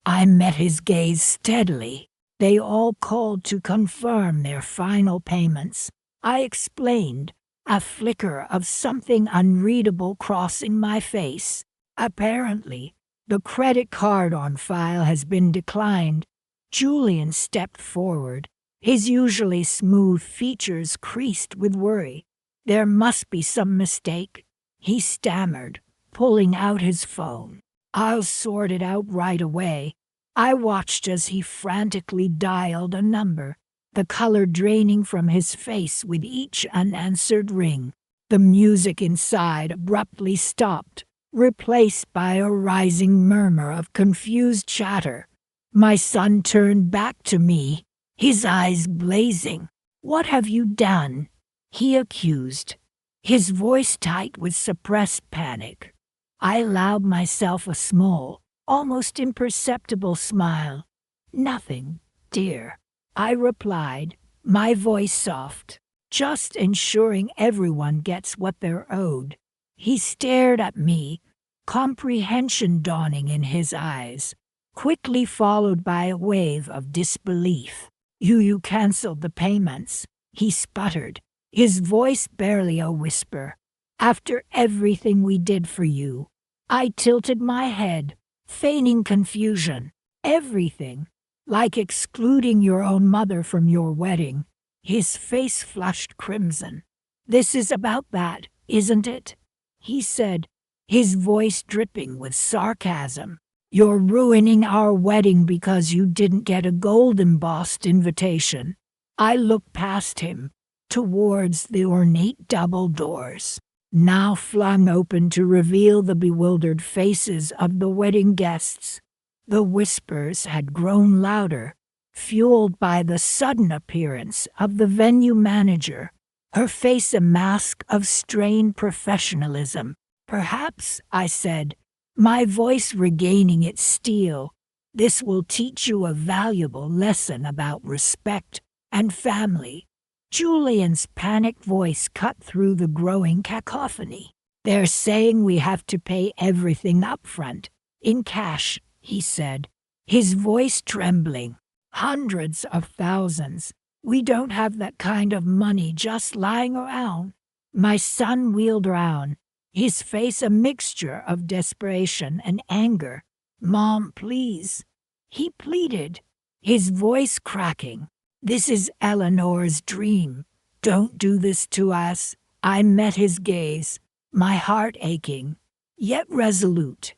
I met his gaze steadily. "They all called to confirm their final payments," I explained, a flicker of something unreadable crossing my face. "Apparently, the credit card on file has been declined." Julian stepped forward, his usually smooth features creased with worry. "There must be some mistake," he stammered, pulling out his phone. "I'll sort it out right away." I watched as he frantically dialed a number, the color draining from his face with each unanswered ring. The music inside abruptly stopped, replaced by a rising murmur of confused chatter. My son turned back to me, his eyes blazing. "What have you done?" he accused, his voice tight with suppressed panic. I allowed myself a small, almost imperceptible smile. "Nothing, dear," I replied, my voice soft. "Just ensuring everyone gets what they're owed." He stared at me, comprehension dawning in his eyes, quickly followed by a wave of disbelief. You canceled the payments," he sputtered, his voice barely a whisper. "After everything we did for you." I tilted my head, feigning confusion. "Everything? Like excluding your own mother from your wedding?" His face flushed crimson. "This is about that, isn't it?" he said, his voice dripping with sarcasm. "You're ruining our wedding because you didn't get a gold-embossed invitation." I looked past him, towards the ornate double doors. now flung open to reveal the bewildered faces of the wedding guests. The whispers had grown louder, fueled by the sudden appearance of the venue manager, her face a mask of strained professionalism. "Perhaps," I said, my voice regaining its steel, "this will teach you a valuable lesson about respect and family." Julian's panicked voice cut through the growing cacophony. "They're saying we have to pay everything up front, in cash," he said, his voice trembling. "Hundreds of thousands. We don't have that kind of money just lying around." My son wheeled round, his face a mixture of desperation and anger. "Mom, please," he pleaded, his voice cracking. "This is Eleanor's dream. Don't do this to us." I met his gaze, my heart aching, yet resolute.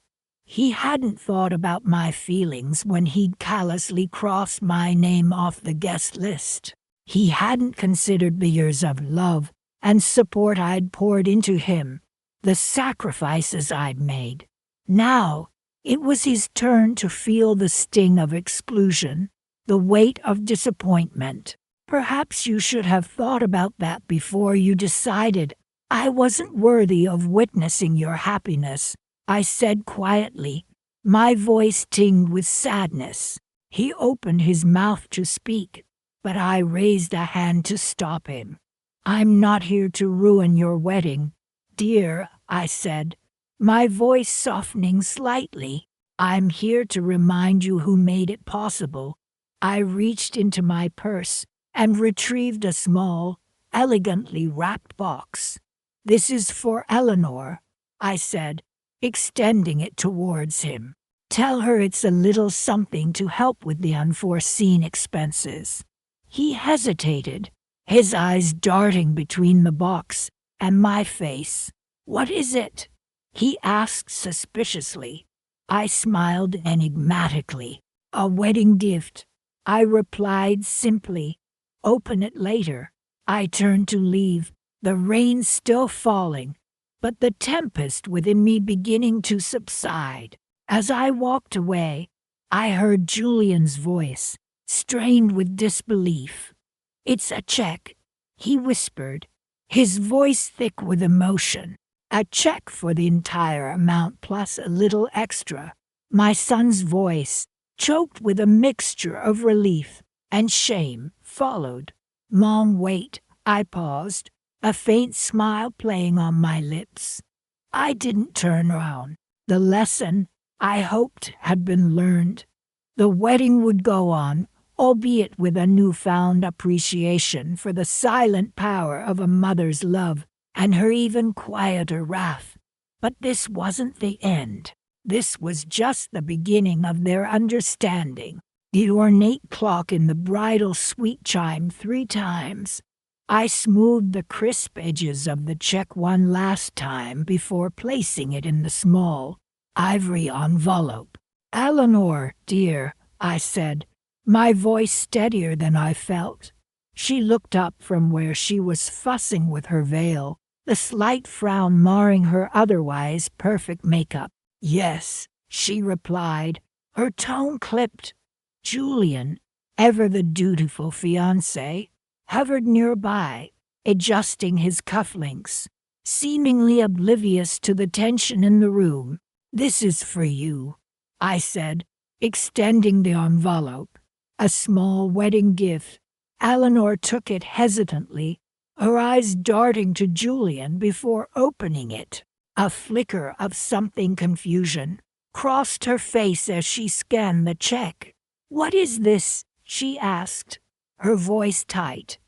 He hadn't thought about my feelings when he'd callously crossed my name off the guest list. He hadn't considered the years of love and support I'd poured into him, the sacrifices I'd made. Now, it was his turn to feel the sting of exclusion, the weight of disappointment. "Perhaps you should have thought about that before you decided I wasn't worthy of witnessing your happiness," I said quietly, my voice tinged with sadness. He opened his mouth to speak, but I raised a hand to stop him. "I'm not here to ruin your wedding, dear," I said, my voice softening slightly. "I'm here to remind you who made it possible." I reached into my purse and retrieved a small, elegantly wrapped box. "This is for Eleanor," I said, extending it towards him. "Tell her it's a little something to help with the unforeseen expenses." He hesitated, his eyes darting between the box and my face. "What is it?" he asked suspiciously. I smiled enigmatically. "A wedding gift," I replied simply. "Open it later." I turned to leave, the rain still falling, but the tempest within me beginning to subside. As I walked away, I heard Julian's voice, strained with disbelief. "It's a check," he whispered, his voice thick with emotion. "A check for the entire amount plus a little extra." My son's voice, choked with a mixture of relief and shame, followed. "Mom, wait." I paused, a faint smile playing on my lips. I didn't turn around. The lesson, I hoped, had been learned. The wedding would go on, albeit with a newfound appreciation for the silent power of a mother's love and her even quieter wrath. But this wasn't the end. This was just the beginning of their understanding. The ornate clock in the bridal suite chimed 3 times. I smoothed the crisp edges of the check one last time before placing it in the small, ivory envelope. "Eleanor, dear," I said, my voice steadier than I felt. She looked up from where she was fussing with her veil, the slight frown marring her otherwise perfect makeup. "Yes," she replied, her tone clipped. Julian, ever the dutiful fiancé, hovered nearby, adjusting his cufflinks, seemingly oblivious to the tension in the room. "This is for you," I said, extending the envelope. A small wedding gift. Eleanor took it hesitantly, her eyes darting to Julian before opening it. A flicker of something confusion crossed her face as she scanned the check. "What is this?" she asked, her voice tight.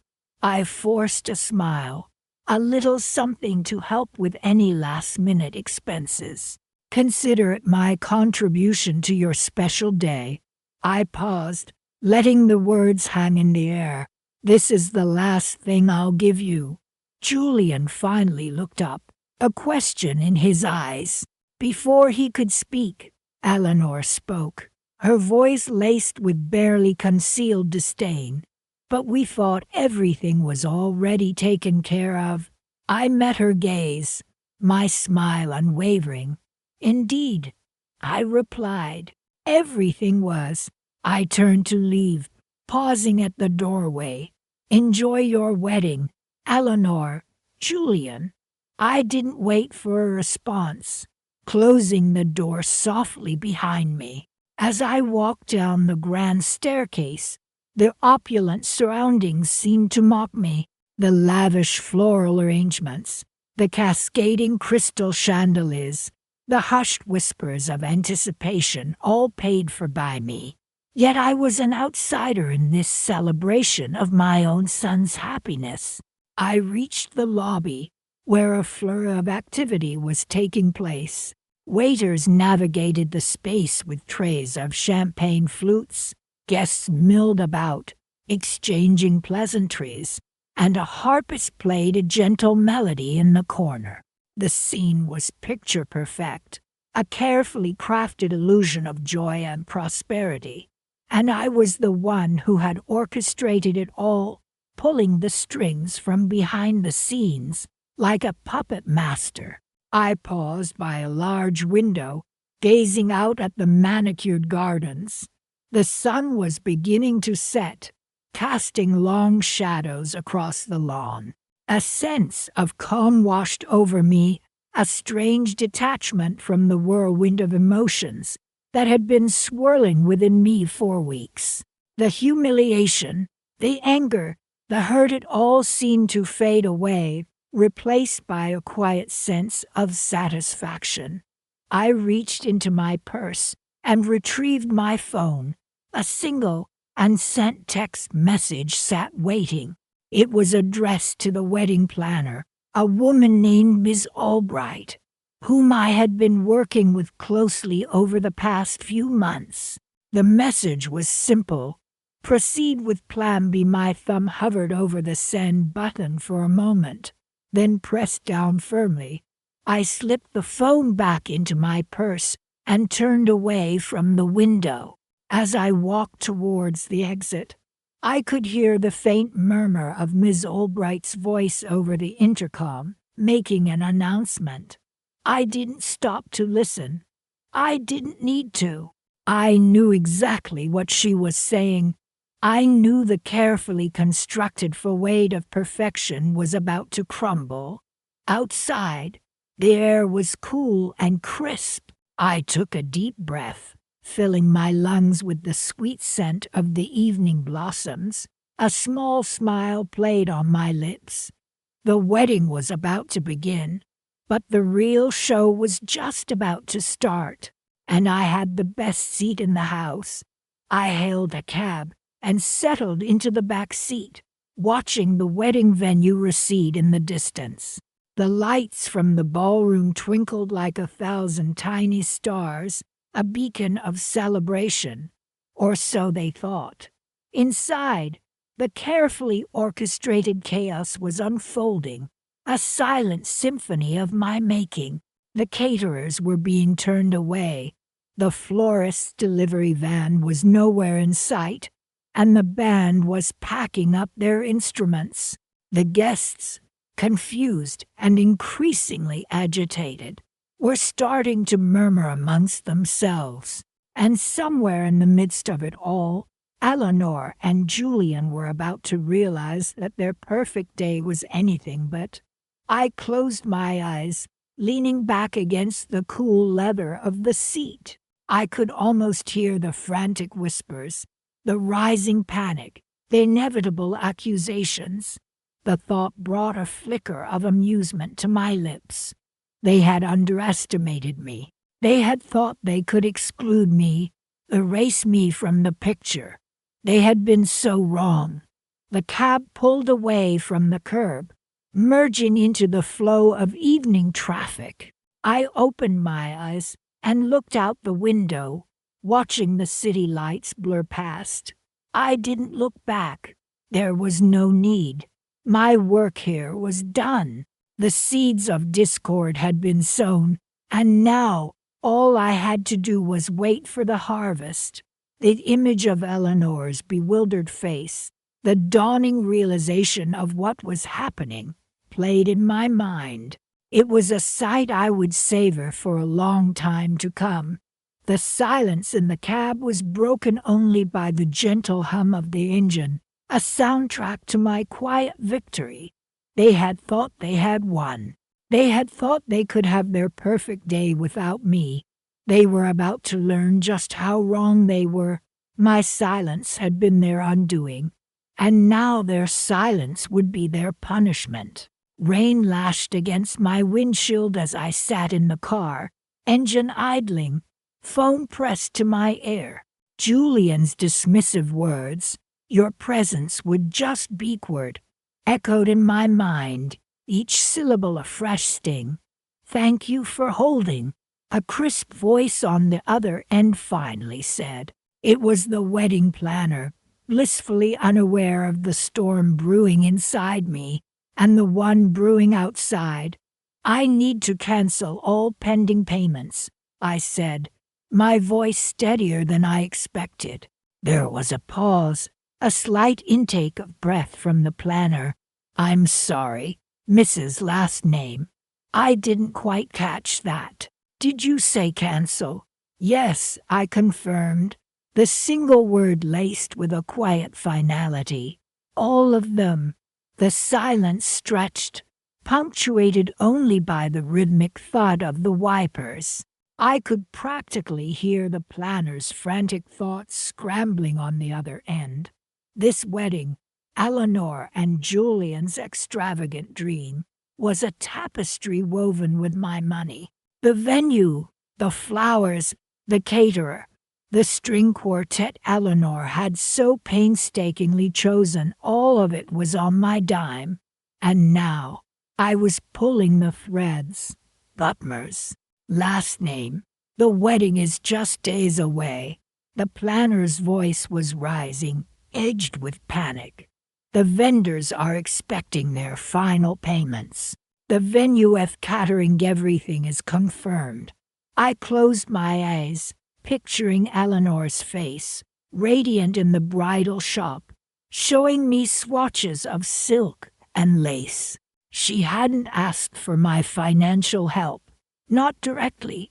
I forced a smile. "A little something to help with any last-minute expenses. Consider it my contribution to your special day." I paused, letting the words hang in the air. "This is the last thing I'll give you." Julian finally looked up, a question in his eyes. Before he could speak, Eleanor spoke, her voice laced with barely concealed disdain. "But we thought everything was already taken care of." I met her gaze, my smile unwavering. "Indeed," I replied. "Everything was." I turned to leave, pausing at the doorway. "Enjoy your wedding, Eleanor, Julian." I didn't wait for a response, closing the door softly behind me. As I walked down the grand staircase, the opulent surroundings seemed to mock me. The lavish floral arrangements, the cascading crystal chandeliers, the hushed whispers of anticipation, all paid for by me. Yet I was an outsider in this celebration of my own son's happiness. I reached the lobby, where a flurry of activity was taking place. Waiters navigated the space with trays of champagne flutes, guests milled about, exchanging pleasantries, and a harpist played a gentle melody in the corner. The scene was picture perfect, a carefully crafted illusion of joy and prosperity, and I was the one who had orchestrated it all, pulling the strings from behind the scenes like a puppet master. I paused by a large window, gazing out at the manicured gardens. The sun was beginning to set, casting long shadows across the lawn. A sense of calm washed over me, a strange detachment from the whirlwind of emotions that had been swirling within me for weeks. The humiliation, the anger, the hurt, it all seemed to fade away, replaced by a quiet sense of satisfaction. I reached into my purse and retrieved my phone. A single, unsent text message sat waiting. It was addressed to the wedding planner, a woman named Ms. Albright, whom I had been working with closely over the past few months. The message was simple: "Proceed with Plan B." My thumb hovered over the send button for a moment, then pressed down firmly. I slipped the phone back into my purse and turned away from the window. As I walked towards the exit, I could hear the faint murmur of Ms. Albright's voice over the intercom, making an announcement. I didn't stop to listen. I didn't need to. I knew exactly what she was saying. I knew the carefully constructed facade of perfection was about to crumble. Outside, the air was cool and crisp. I took a deep breath, filling my lungs with the sweet scent of the evening blossoms. A small smile played on my lips. The wedding was about to begin, but the real show was just about to start, and I had the best seat in the house. I hailed a cab and settled into the back seat, watching the wedding venue recede in the distance. The lights from the ballroom twinkled like 1,000 tiny stars, a beacon of celebration, or so they thought. Inside, the carefully orchestrated chaos was unfolding, a silent symphony of my making. The caterers were being turned away, the florist's delivery van was nowhere in sight, and the band was packing up their instruments. The guests, confused and increasingly agitated, were starting to murmur amongst themselves, and somewhere in the midst of it all, Eleanor and Julian were about to realize that their perfect day was anything but. I closed my eyes, leaning back against the cool leather of the seat. I could almost hear the frantic whispers, the rising panic, the inevitable accusations. The thought brought a flicker of amusement to my lips. They had underestimated me. They had thought they could exclude me, erase me from the picture. They had been so wrong. The cab pulled away from the curb, merging into the flow of evening traffic. I opened my eyes and looked out the window, watching the city lights blur past. I didn't look back. There was no need. My work here was done. The seeds of discord had been sown, and now all I had to do was wait for the harvest. The image of Eleanor's bewildered face, the dawning realization of what was happening, played in my mind. It was a sight I would savor for a long time to come. The silence in the cab was broken only by the gentle hum of the engine, a soundtrack to my quiet victory. They had thought they had won. They had thought they could have their perfect day without me. They were about to learn just how wrong they were. My silence had been their undoing, and now their silence would be their punishment. Rain lashed against my windshield as I sat in the car, engine idling, phone pressed to my ear. Julian's dismissive words, "Your presence would just be awkward," echoed in my mind, each syllable a fresh sting. "Thank you for holding," a crisp voice on the other end finally said. It was the wedding planner, blissfully unaware of the storm brewing inside me and the one brewing outside. "I need to cancel all pending payments," I said, my voice steadier than I expected. There was a pause, a slight intake of breath from the planner. "I'm sorry, Mrs. Last Name. I didn't quite catch that. Did you say cancel?" "Yes," I confirmed, the single word laced with a quiet finality. "All of them." The silence stretched, punctuated only by the rhythmic thud of the wipers. I could practically hear the planner's frantic thoughts scrambling on the other end. This wedding, Eleanor and Julian's extravagant dream, was a tapestry woven with my money. The venue, the flowers, the caterer, the string quartet Eleanor had so painstakingly chosen, all of it was on my dime. And now I was pulling the threads. Butmer's last name. "The wedding is just days away." The planner's voice was rising, edged with panic. "The vendors are expecting their final payments. The venue of catering, everything is confirmed." I closed my eyes, picturing Eleanor's face, radiant in the bridal shop, showing me swatches of silk and lace. She hadn't asked for my financial help, not directly,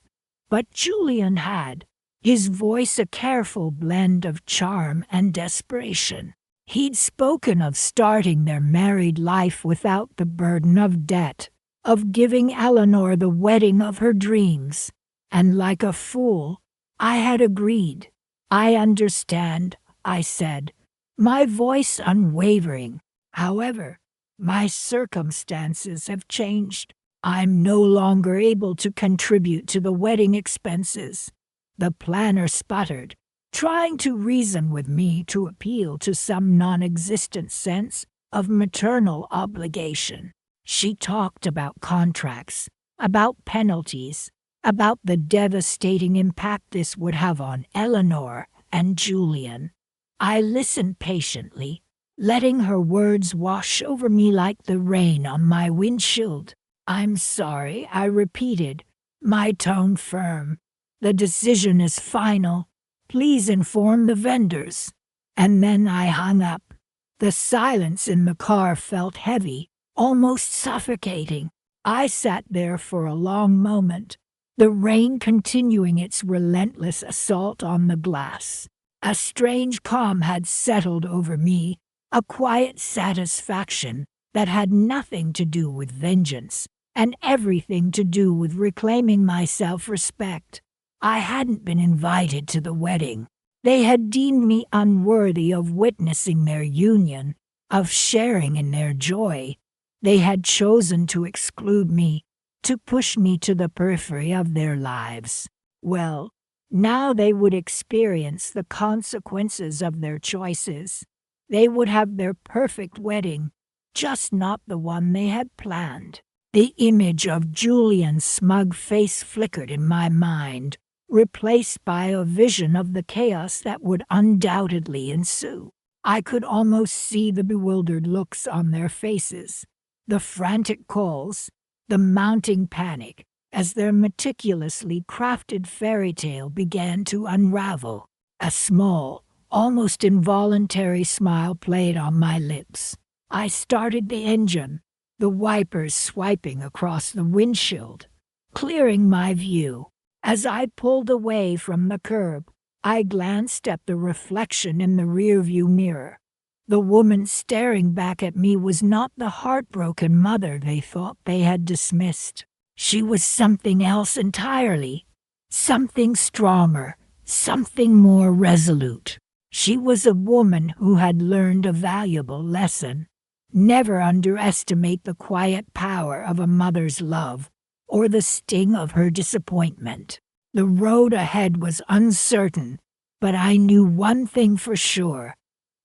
but Julian had, his voice a careful blend of charm and desperation. He'd spoken of starting their married life without the burden of debt, of giving Eleanor the wedding of her dreams, and like a fool, I had agreed. "I understand," I said, my voice unwavering. "However, my circumstances have changed. I'm no longer able to contribute to the wedding expenses." The planner sputtered, trying to reason with me to appeal to some non-existent sense of maternal obligation. She talked about contracts, about penalties, about the devastating impact this would have on Eleanor and Julian. I listened patiently, letting her words wash over me like the rain on my windshield. "I'm sorry," I repeated, my tone firm. "The decision is final. Please inform the vendors." And then I hung up. The silence in the car felt heavy, almost suffocating. I sat there for a long moment, the rain continuing its relentless assault on the glass. A strange calm had settled over me, a quiet satisfaction that had nothing to do with vengeance and everything to do with reclaiming my self-respect. I hadn't been invited to the wedding. They had deemed me unworthy of witnessing their union, of sharing in their joy. They had chosen to exclude me, to push me to the periphery of their lives. Well, now they would experience the consequences of their choices. They would have their perfect wedding, just not the one they had planned. The image of Julian's smug face flickered in my mind, replaced by a vision of the chaos that would undoubtedly ensue. I could almost see the bewildered looks on their faces, the frantic calls, the mounting panic, as their meticulously crafted fairy tale began to unravel. A small, almost involuntary smile played on my lips. I started the engine, the wipers swiping across the windshield, clearing my view. As I pulled away from the curb, I glanced at the reflection in the rearview mirror. The woman staring back at me was not the heartbroken mother they thought they had dismissed. She was something else entirely. Something stronger, something more resolute. She was a woman who had learned a valuable lesson. Never underestimate the quiet power of a mother's love, or the sting of her disappointment. The road ahead was uncertain, but I knew one thing for sure.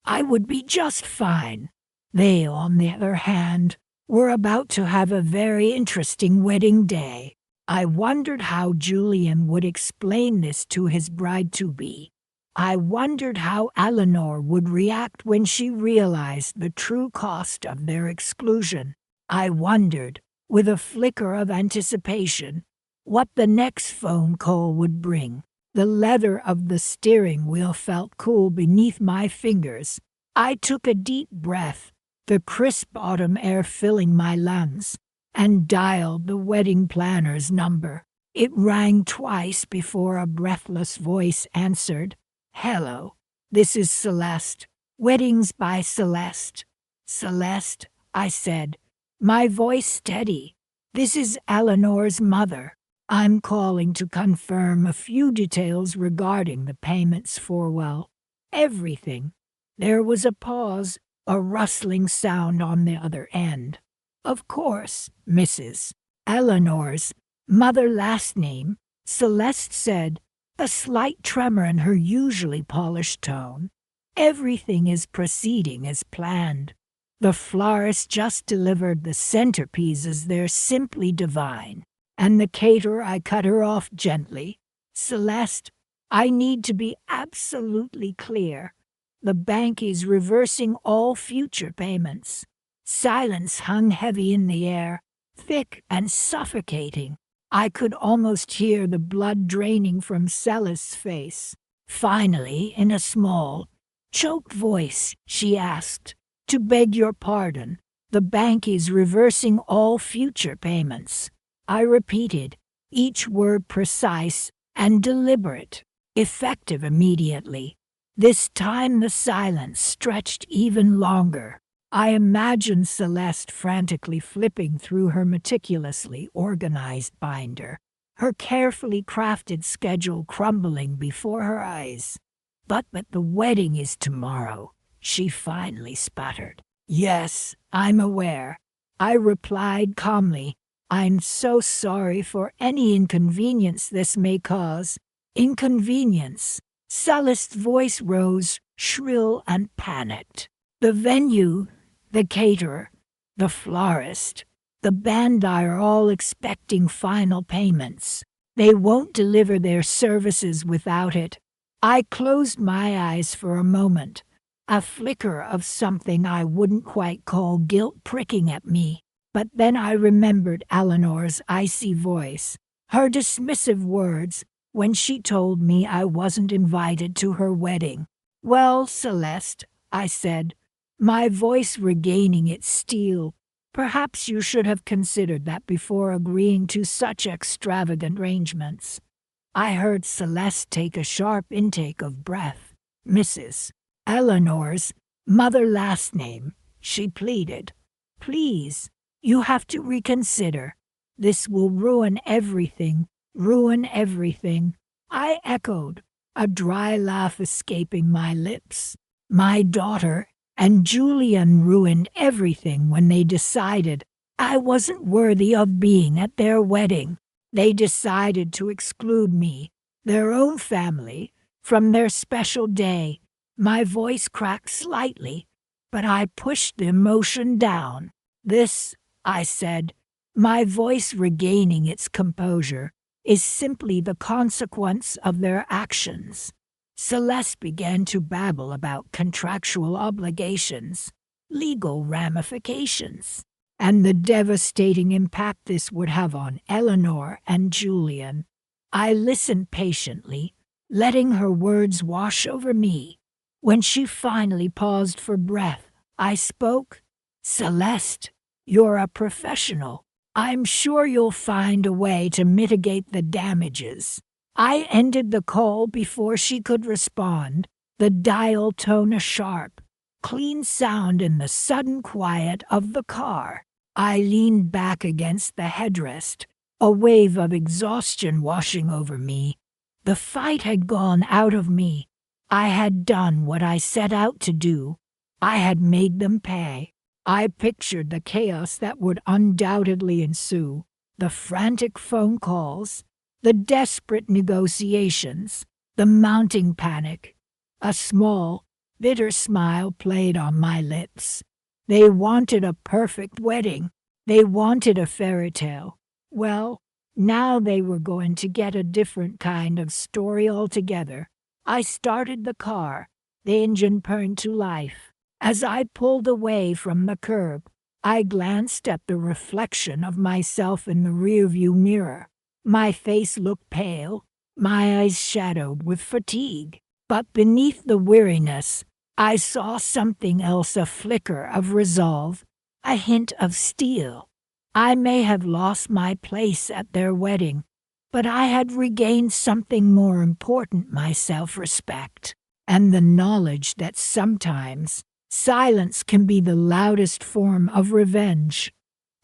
I would be just fine. They, on the other hand, were about to have a very interesting wedding day. I wondered how Julian would explain this to his bride-to-be. I wondered how Eleanor would react when she realized the true cost of their exclusion. I wondered, with a flicker of anticipation, what the next phone call would bring. The leather of the steering wheel felt cool beneath my fingers. I took a deep breath, the crisp autumn air filling my lungs, and dialed the wedding planner's number. It rang twice before a breathless voice answered. "Hello, this is Celeste. Weddings by Celeste." "Celeste," I said, my voice steady. "This is Eleanor's mother. I'm calling to confirm a few details regarding the payments for, well, everything." There was a pause, a rustling sound on the other end. "Of course, Mrs. Eleanor's mother last name," Celeste said, a slight tremor in her usually polished tone. "Everything is proceeding as planned. The florist just delivered the centerpieces. They're simply divine. And the caterer," I cut her off gently. "Celeste, I need to be absolutely clear. The bank is reversing all future payments." Silence hung heavy in the air, thick and suffocating. I could almost hear the blood draining from Celeste's face. Finally, in a small, choked voice, she asked, "To beg your pardon, the bank is reversing all future payments." I repeated, each word precise and deliberate, effective immediately. This time the silence stretched even longer. I imagined Celeste frantically flipping through her meticulously organized binder, her carefully crafted schedule crumbling before her eyes. But the wedding is tomorrow," she finally sputtered. "Yes, I'm aware," I replied calmly. "I'm so sorry for any inconvenience this may cause." "Inconvenience?" Celeste's voice rose, shrill and panicked. "The venue, the caterer, the florist, the band are all expecting final payments. They won't deliver their services without it." I closed my eyes for a moment, a flicker of something I wouldn't quite call guilt pricking at me. But then I remembered Eleanor's icy voice, her dismissive words, when she told me I wasn't invited to her wedding. "Well, Celeste," I said, my voice regaining its steel, "perhaps you should have considered that before agreeing to such extravagant arrangements." I heard Celeste take a sharp intake of breath. "Mrs. Eleanor's mother last name," she pleaded. "Please, you have to reconsider. This will ruin everything, ruin everything." I echoed, a dry laugh escaping my lips. "My daughter and Julian ruined everything when they decided I wasn't worthy of being at their wedding. They decided to exclude me, their own family, from their special day." My voice cracked slightly, but I pushed the emotion down. "This," I said, my voice regaining its composure, "is simply the consequence of their actions." Celeste began to babble about contractual obligations, legal ramifications, and the devastating impact this would have on Eleanor and Julian. I listened patiently, letting her words wash over me. When she finally paused for breath, I spoke. "Celeste, You're a professional. I'm sure you'll find a way to mitigate the damages. I ended the call before she could respond, the dial tone a sharp, clean sound in the sudden quiet of the car. I leaned back against the headrest, a wave of exhaustion washing over me. The fight had gone out of me. I had done what I set out to do. I had made them pay. I pictured the chaos that would undoubtedly ensue, the frantic phone calls, the desperate negotiations, the mounting panic. A small, bitter smile played on my lips. They wanted a perfect wedding. They wanted a fairy tale. Well, now they were going to get a different kind of story altogether. I started the car. The engine burned to life. As I pulled away from the curb, I glanced at the reflection of myself in the rearview mirror. My face looked pale, my eyes shadowed with fatigue. But beneath the weariness, I saw something else, a flicker of resolve, a hint of steel. I may have lost my place at their wedding, but I had regained something more important, my self-respect, and the knowledge that sometimes silence can be the loudest form of revenge.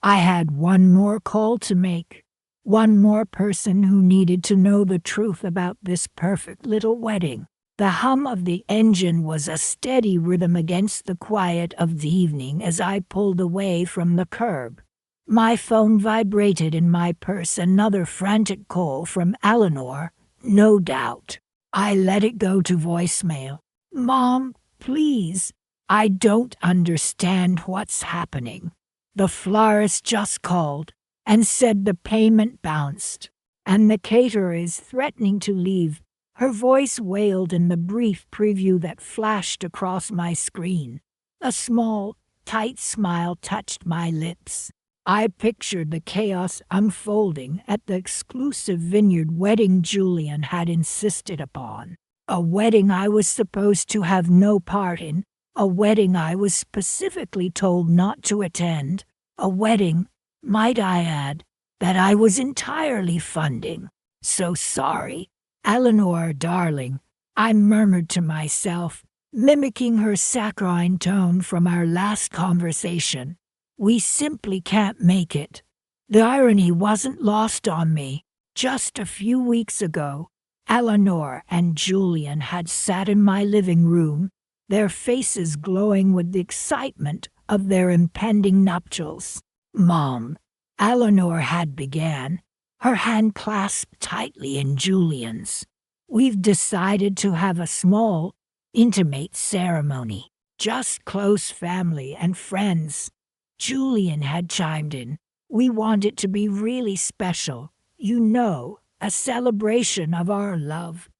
I had one more call to make, one more person who needed to know the truth about this perfect little wedding. The hum of the engine was a steady rhythm against the quiet of the evening as I pulled away from the curb. My phone vibrated in my purse, another frantic call from Eleanor, no doubt. I let it go to voicemail. "Mom, please. I don't understand what's happening. The florist just called and said the payment bounced, and the caterer is threatening to leave." Her voice wailed in the brief preview that flashed across my screen. A small, tight smile touched my lips. I pictured the chaos unfolding at the exclusive vineyard wedding Julian had insisted upon. A wedding I was supposed to have no part in. A wedding I was specifically told not to attend. A wedding, might I add, that I was entirely funding. "So sorry, Eleanor, darling," I murmured to myself, mimicking her saccharine tone from our last conversation. "We simply can't make it." The irony wasn't lost on me. Just a few weeks ago, Eleanor and Julian had sat in my living room, their faces glowing with the excitement of their impending nuptials. "Mom," Eleanor had began, her hand clasped tightly in Julian's, "we've decided to have a small, intimate ceremony. Just close family and friends." Julian had chimed in. "We want it to be really special. You know, a celebration of our love."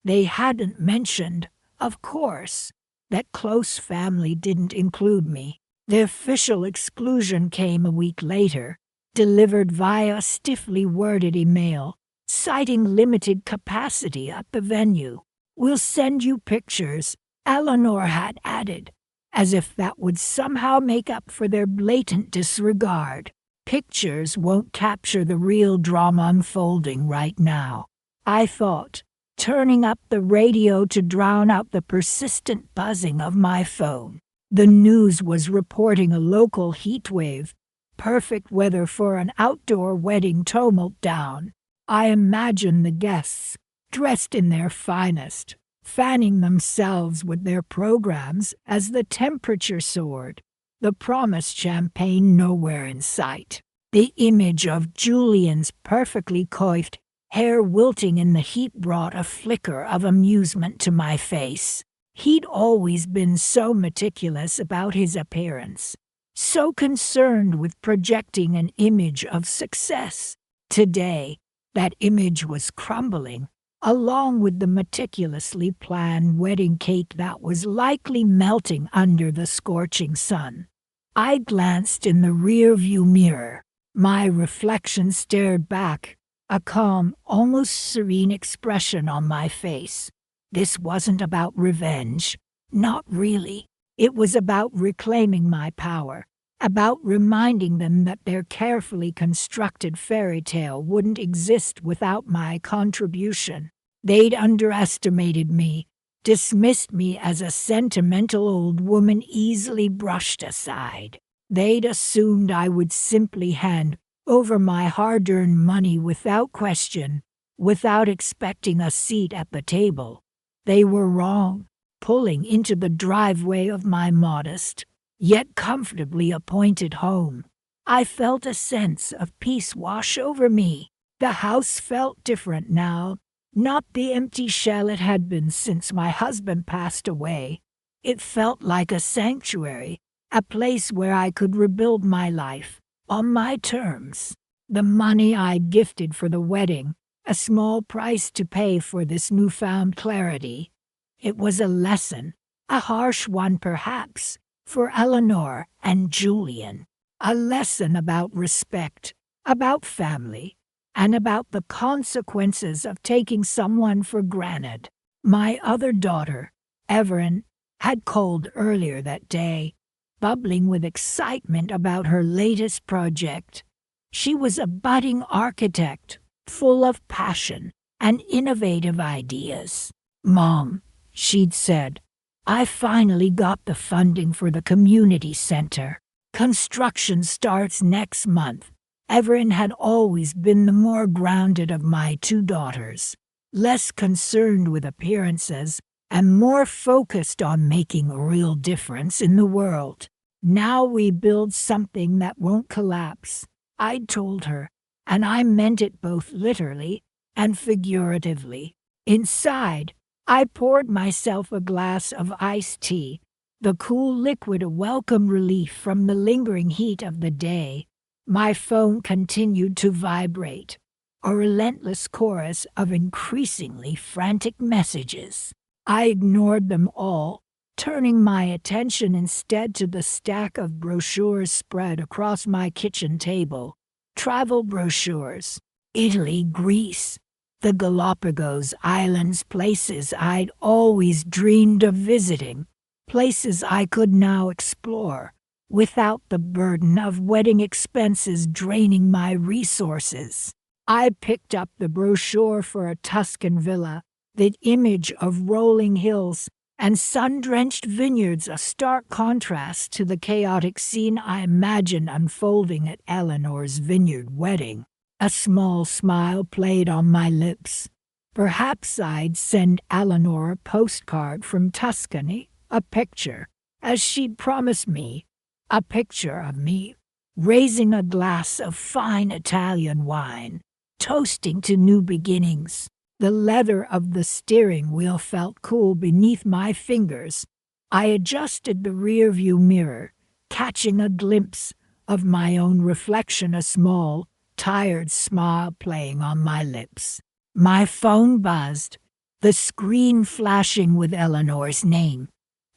They hadn't mentioned, of course, that close family didn't include me. The official exclusion came a week later, delivered via a stiffly worded email, citing limited capacity at the venue. "We'll send you pictures," Eleanor had added, as if that would somehow make up for their blatant disregard. "Pictures won't capture the real drama unfolding right now," I thought, turning up the radio to drown out the persistent buzzing of my phone. The news was reporting a local heat wave, perfect weather for an outdoor wedding tumult down. I imagined the guests, dressed in their finest, fanning themselves with their programs as the temperature soared. The promised champagne nowhere in sight. The image of Julian's perfectly coiffed hair wilting in the heat brought a flicker of amusement to my face. He'd always been so meticulous about his appearance, so concerned with projecting an image of success. Today, that image was crumbling, along with the meticulously planned wedding cake that was likely melting under the scorching sun. I glanced in the rear-view mirror. My reflection stared back, a calm, almost serene expression on my face. This wasn't about revenge. Not really. It was about reclaiming my power, about reminding them that their carefully constructed fairy tale wouldn't exist without my contribution. They'd underestimated me, dismissed me as a sentimental old woman easily brushed aside. They'd assumed I would simply hand over my hard-earned money without question, without expecting a seat at the table. They were wrong. Pulling into the driveway of my modest, yet comfortably appointed home, I felt a sense of peace wash over me. The house felt different now, not the empty shell it had been since my husband passed away. It felt like a sanctuary, a place where I could rebuild my life, on my terms. The money I'd gifted for the wedding, a small price to pay for this newfound clarity. It was a lesson, a harsh one perhaps, for Eleanor and Julian. A lesson about respect, about family, and about the consequences of taking someone for granted. My other daughter, Werent, had called earlier that day, bubbling with excitement about her latest project. She was a budding architect, full of passion and innovative ideas. "Mom," she'd said, "I finally got the funding for the community center. Construction starts next month." Werent had always been the more grounded of my two daughters, less concerned with appearances and more focused on making a real difference in the world. "Now we build something that won't collapse," I'd told her, and I meant it both literally and figuratively. Inside, I poured myself a glass of iced tea, the cool liquid a welcome relief from the lingering heat of the day. My phone continued to vibrate, a relentless chorus of increasingly frantic messages. I ignored them all, turning my attention instead to the stack of brochures spread across my kitchen table. Travel brochures, Italy, Greece, the Galapagos Islands, places I'd always dreamed of visiting, places I could now explore, without the burden of wedding expenses draining my resources. I picked up the brochure for a Tuscan villa, the image of rolling hills and sun-drenched vineyards, a stark contrast to the chaotic scene I imagined unfolding at Eleanor's vineyard wedding. A small smile played on my lips. Perhaps I'd send Eleanor a postcard from Tuscany, a picture, as she'd promised me, a picture of me, raising a glass of fine Italian wine, toasting to new beginnings. The leather of the steering wheel felt cool beneath my fingers. I adjusted the rearview mirror, catching a glimpse of my own reflection, a small, tired smile playing on my lips. My phone buzzed, the screen flashing with Eleanor's name.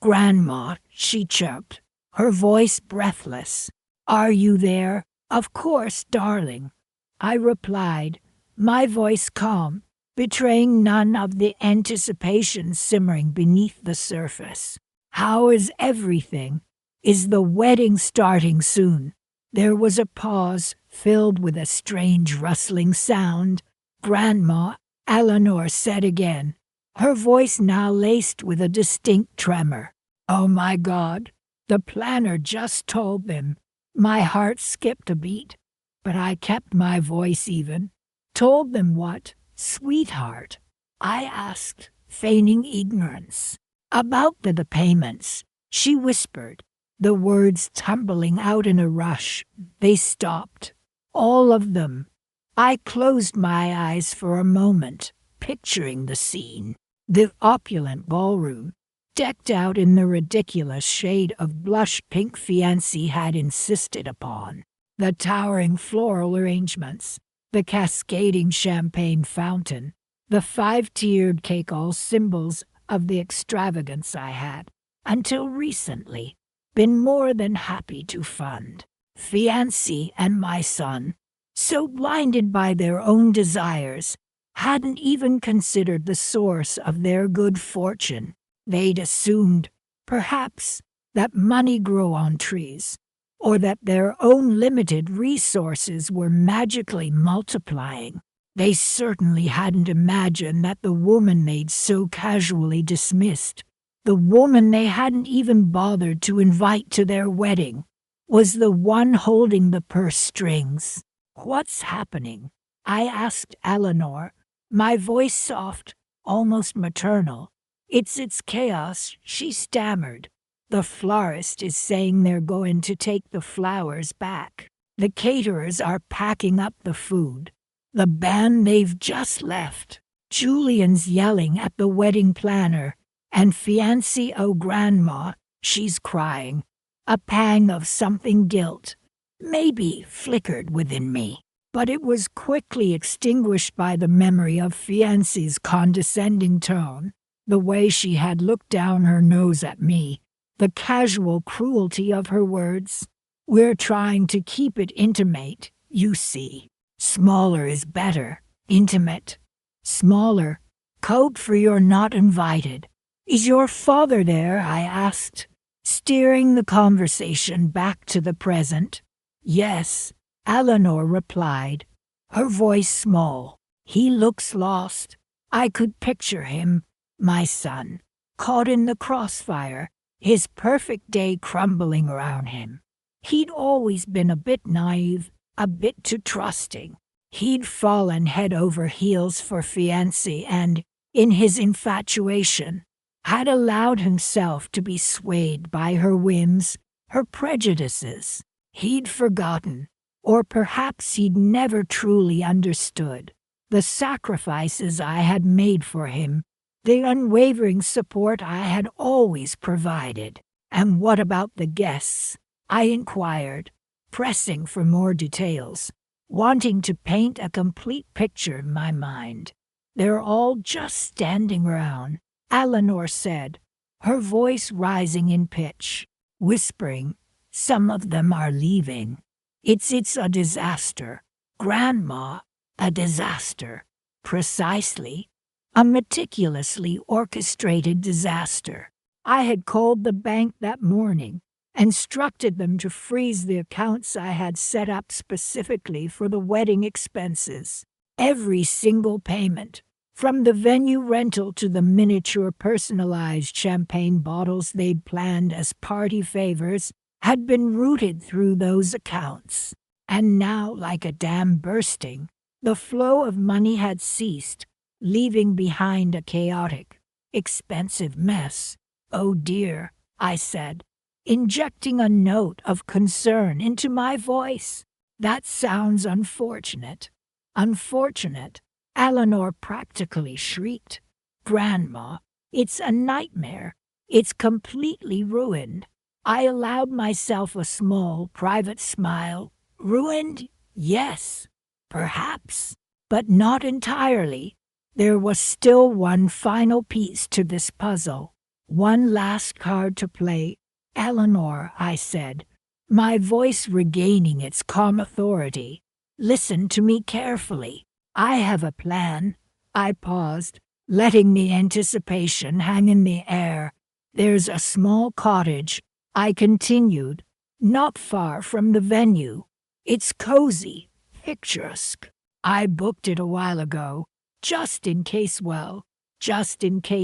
"Grandma," she chirped, her voice breathless. "Are you there?" "Of course, darling," I replied, my voice calm, betraying none of the anticipation simmering beneath the surface. "How is everything? Is the wedding starting soon?" There was a pause, filled with a strange rustling sound. "Grandma," Eleanor said again, her voice now laced with a distinct tremor. "Oh my God, the planner just told them." My heart skipped a beat, but I kept my voice even. "Told them what, sweetheart?" I asked, feigning ignorance. "About the payments," she whispered, the words tumbling out in a rush. They stopped. "All of them." I closed my eyes for a moment, picturing the scene. The opulent ballroom, decked out in the ridiculous shade of blush pink fiancée had insisted upon. The towering floral arrangements, the cascading champagne fountain, the 5-tiered cake, all symbols of the extravagance I had, until recently, been more than happy to fund. Fiancée and my son, so blinded by their own desires, hadn't even considered the source of their good fortune. They'd assumed, perhaps, that money grew on trees, or that their own limited resources were magically multiplying. They certainly hadn't imagined that the woman they'd so casually dismissed, the woman they hadn't even bothered to invite to their wedding, was the one holding the purse strings. "What's happening?" I asked Eleanor, my voice soft, almost maternal. It's chaos," she stammered. "The florist is saying they're going to take the flowers back. The caterers are packing up the food. The band they've just left. Julian's yelling at the wedding planner, and fiancée, oh grandma, she's crying." A pang of something guilt, maybe, flickered within me, but it was quickly extinguished by the memory of fiancée's condescending tone, the way she had looked down her nose at me, the casual cruelty of her words. "We're trying to keep it intimate, you see. Smaller is better. Intimate. Smaller. Code for you're not invited." "Is your father there?" I asked, steering the conversation back to the present. "Yes," Eleanor replied, her voice small. "He looks lost." I could picture him, my son, caught in the crossfire, his perfect day crumbling around him. He'd always been a bit naive, a bit too trusting. He'd fallen head over heels for fiancée and, in his infatuation, had allowed himself to be swayed by her whims, her prejudices. He'd forgotten, or perhaps he'd never truly understood, the sacrifices I had made for him, the unwavering support I had always provided. "And what about the guests?" I inquired, pressing for more details, wanting to paint a complete picture in my mind. "They're all just standing around," Eleanor said, her voice rising in pitch, whispering, "Some of them are leaving. It's a disaster. Grandma, a disaster. Precisely. A meticulously orchestrated disaster." I had called the bank that morning, instructed them to freeze the accounts I had set up specifically for the wedding expenses. Every single payment, from the venue rental to the miniature personalized champagne bottles they'd planned as party favors, had been routed through those accounts. And now, like a dam bursting, the flow of money had ceased, leaving behind a chaotic, expensive mess. "Oh dear," I said, injecting a note of concern into my voice. "That sounds unfortunate." "Unfortunate," Eleanor practically shrieked. "Grandma, it's a nightmare. It's completely ruined." I allowed myself a small, private smile. "Ruined? Yes, perhaps, but not entirely. There was still one final piece to this puzzle, one last card to play." "Eleanor," I said, my voice regaining its calm authority, "listen to me carefully. I have a plan." I paused, letting the anticipation hang in the air. "There's a small cottage," I continued, "not far from the venue. It's cozy, picturesque. I booked it a while ago, just in case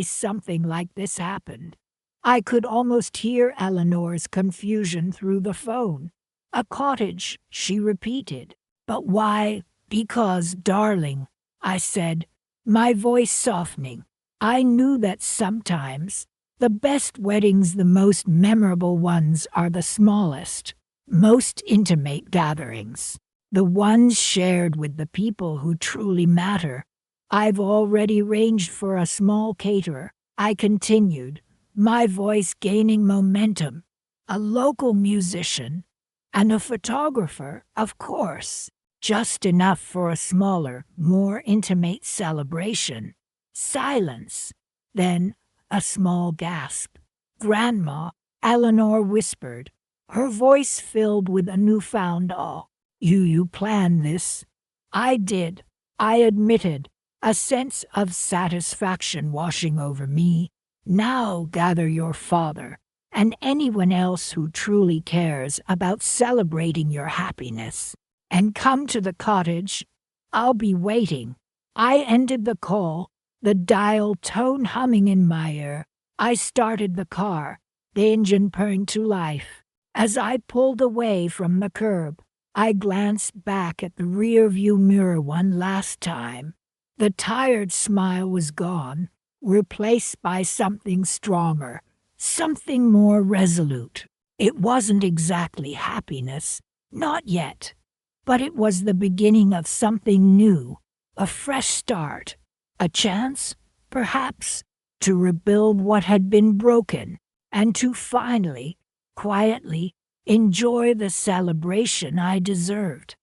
something like this happened." I could almost hear Eleanor's confusion through the phone. "A cottage," she repeated. "But why?" "Because, darling," I said, my voice softening, "I knew that sometimes the best weddings, the most memorable ones, are the smallest, most intimate gatherings, the ones shared with the people who truly matter. I've already arranged for a small caterer," I continued, my voice gaining momentum, "a local musician, and a photographer, of course, just enough for a smaller, more intimate celebration." Silence. Then a small gasp. "Grandma," Eleanor whispered, her voice filled with a newfound awe. You planned this?" "I did," I admitted, a sense of satisfaction washing over me. "Now gather your father and anyone else who truly cares about celebrating your happiness. And come to the cottage. I'll be waiting. I ended the call, the dial tone humming in my ear. I started the car, the engine purring to life. As I pulled away from the curb, I glanced back at the rearview mirror one last time. The tired smile was gone, replaced by something stronger, something more resolute. It wasn't exactly happiness, not yet, but it was the beginning of something new, a fresh start, a chance, perhaps, to rebuild what had been broken, and to finally, quietly, enjoy the celebration I deserved.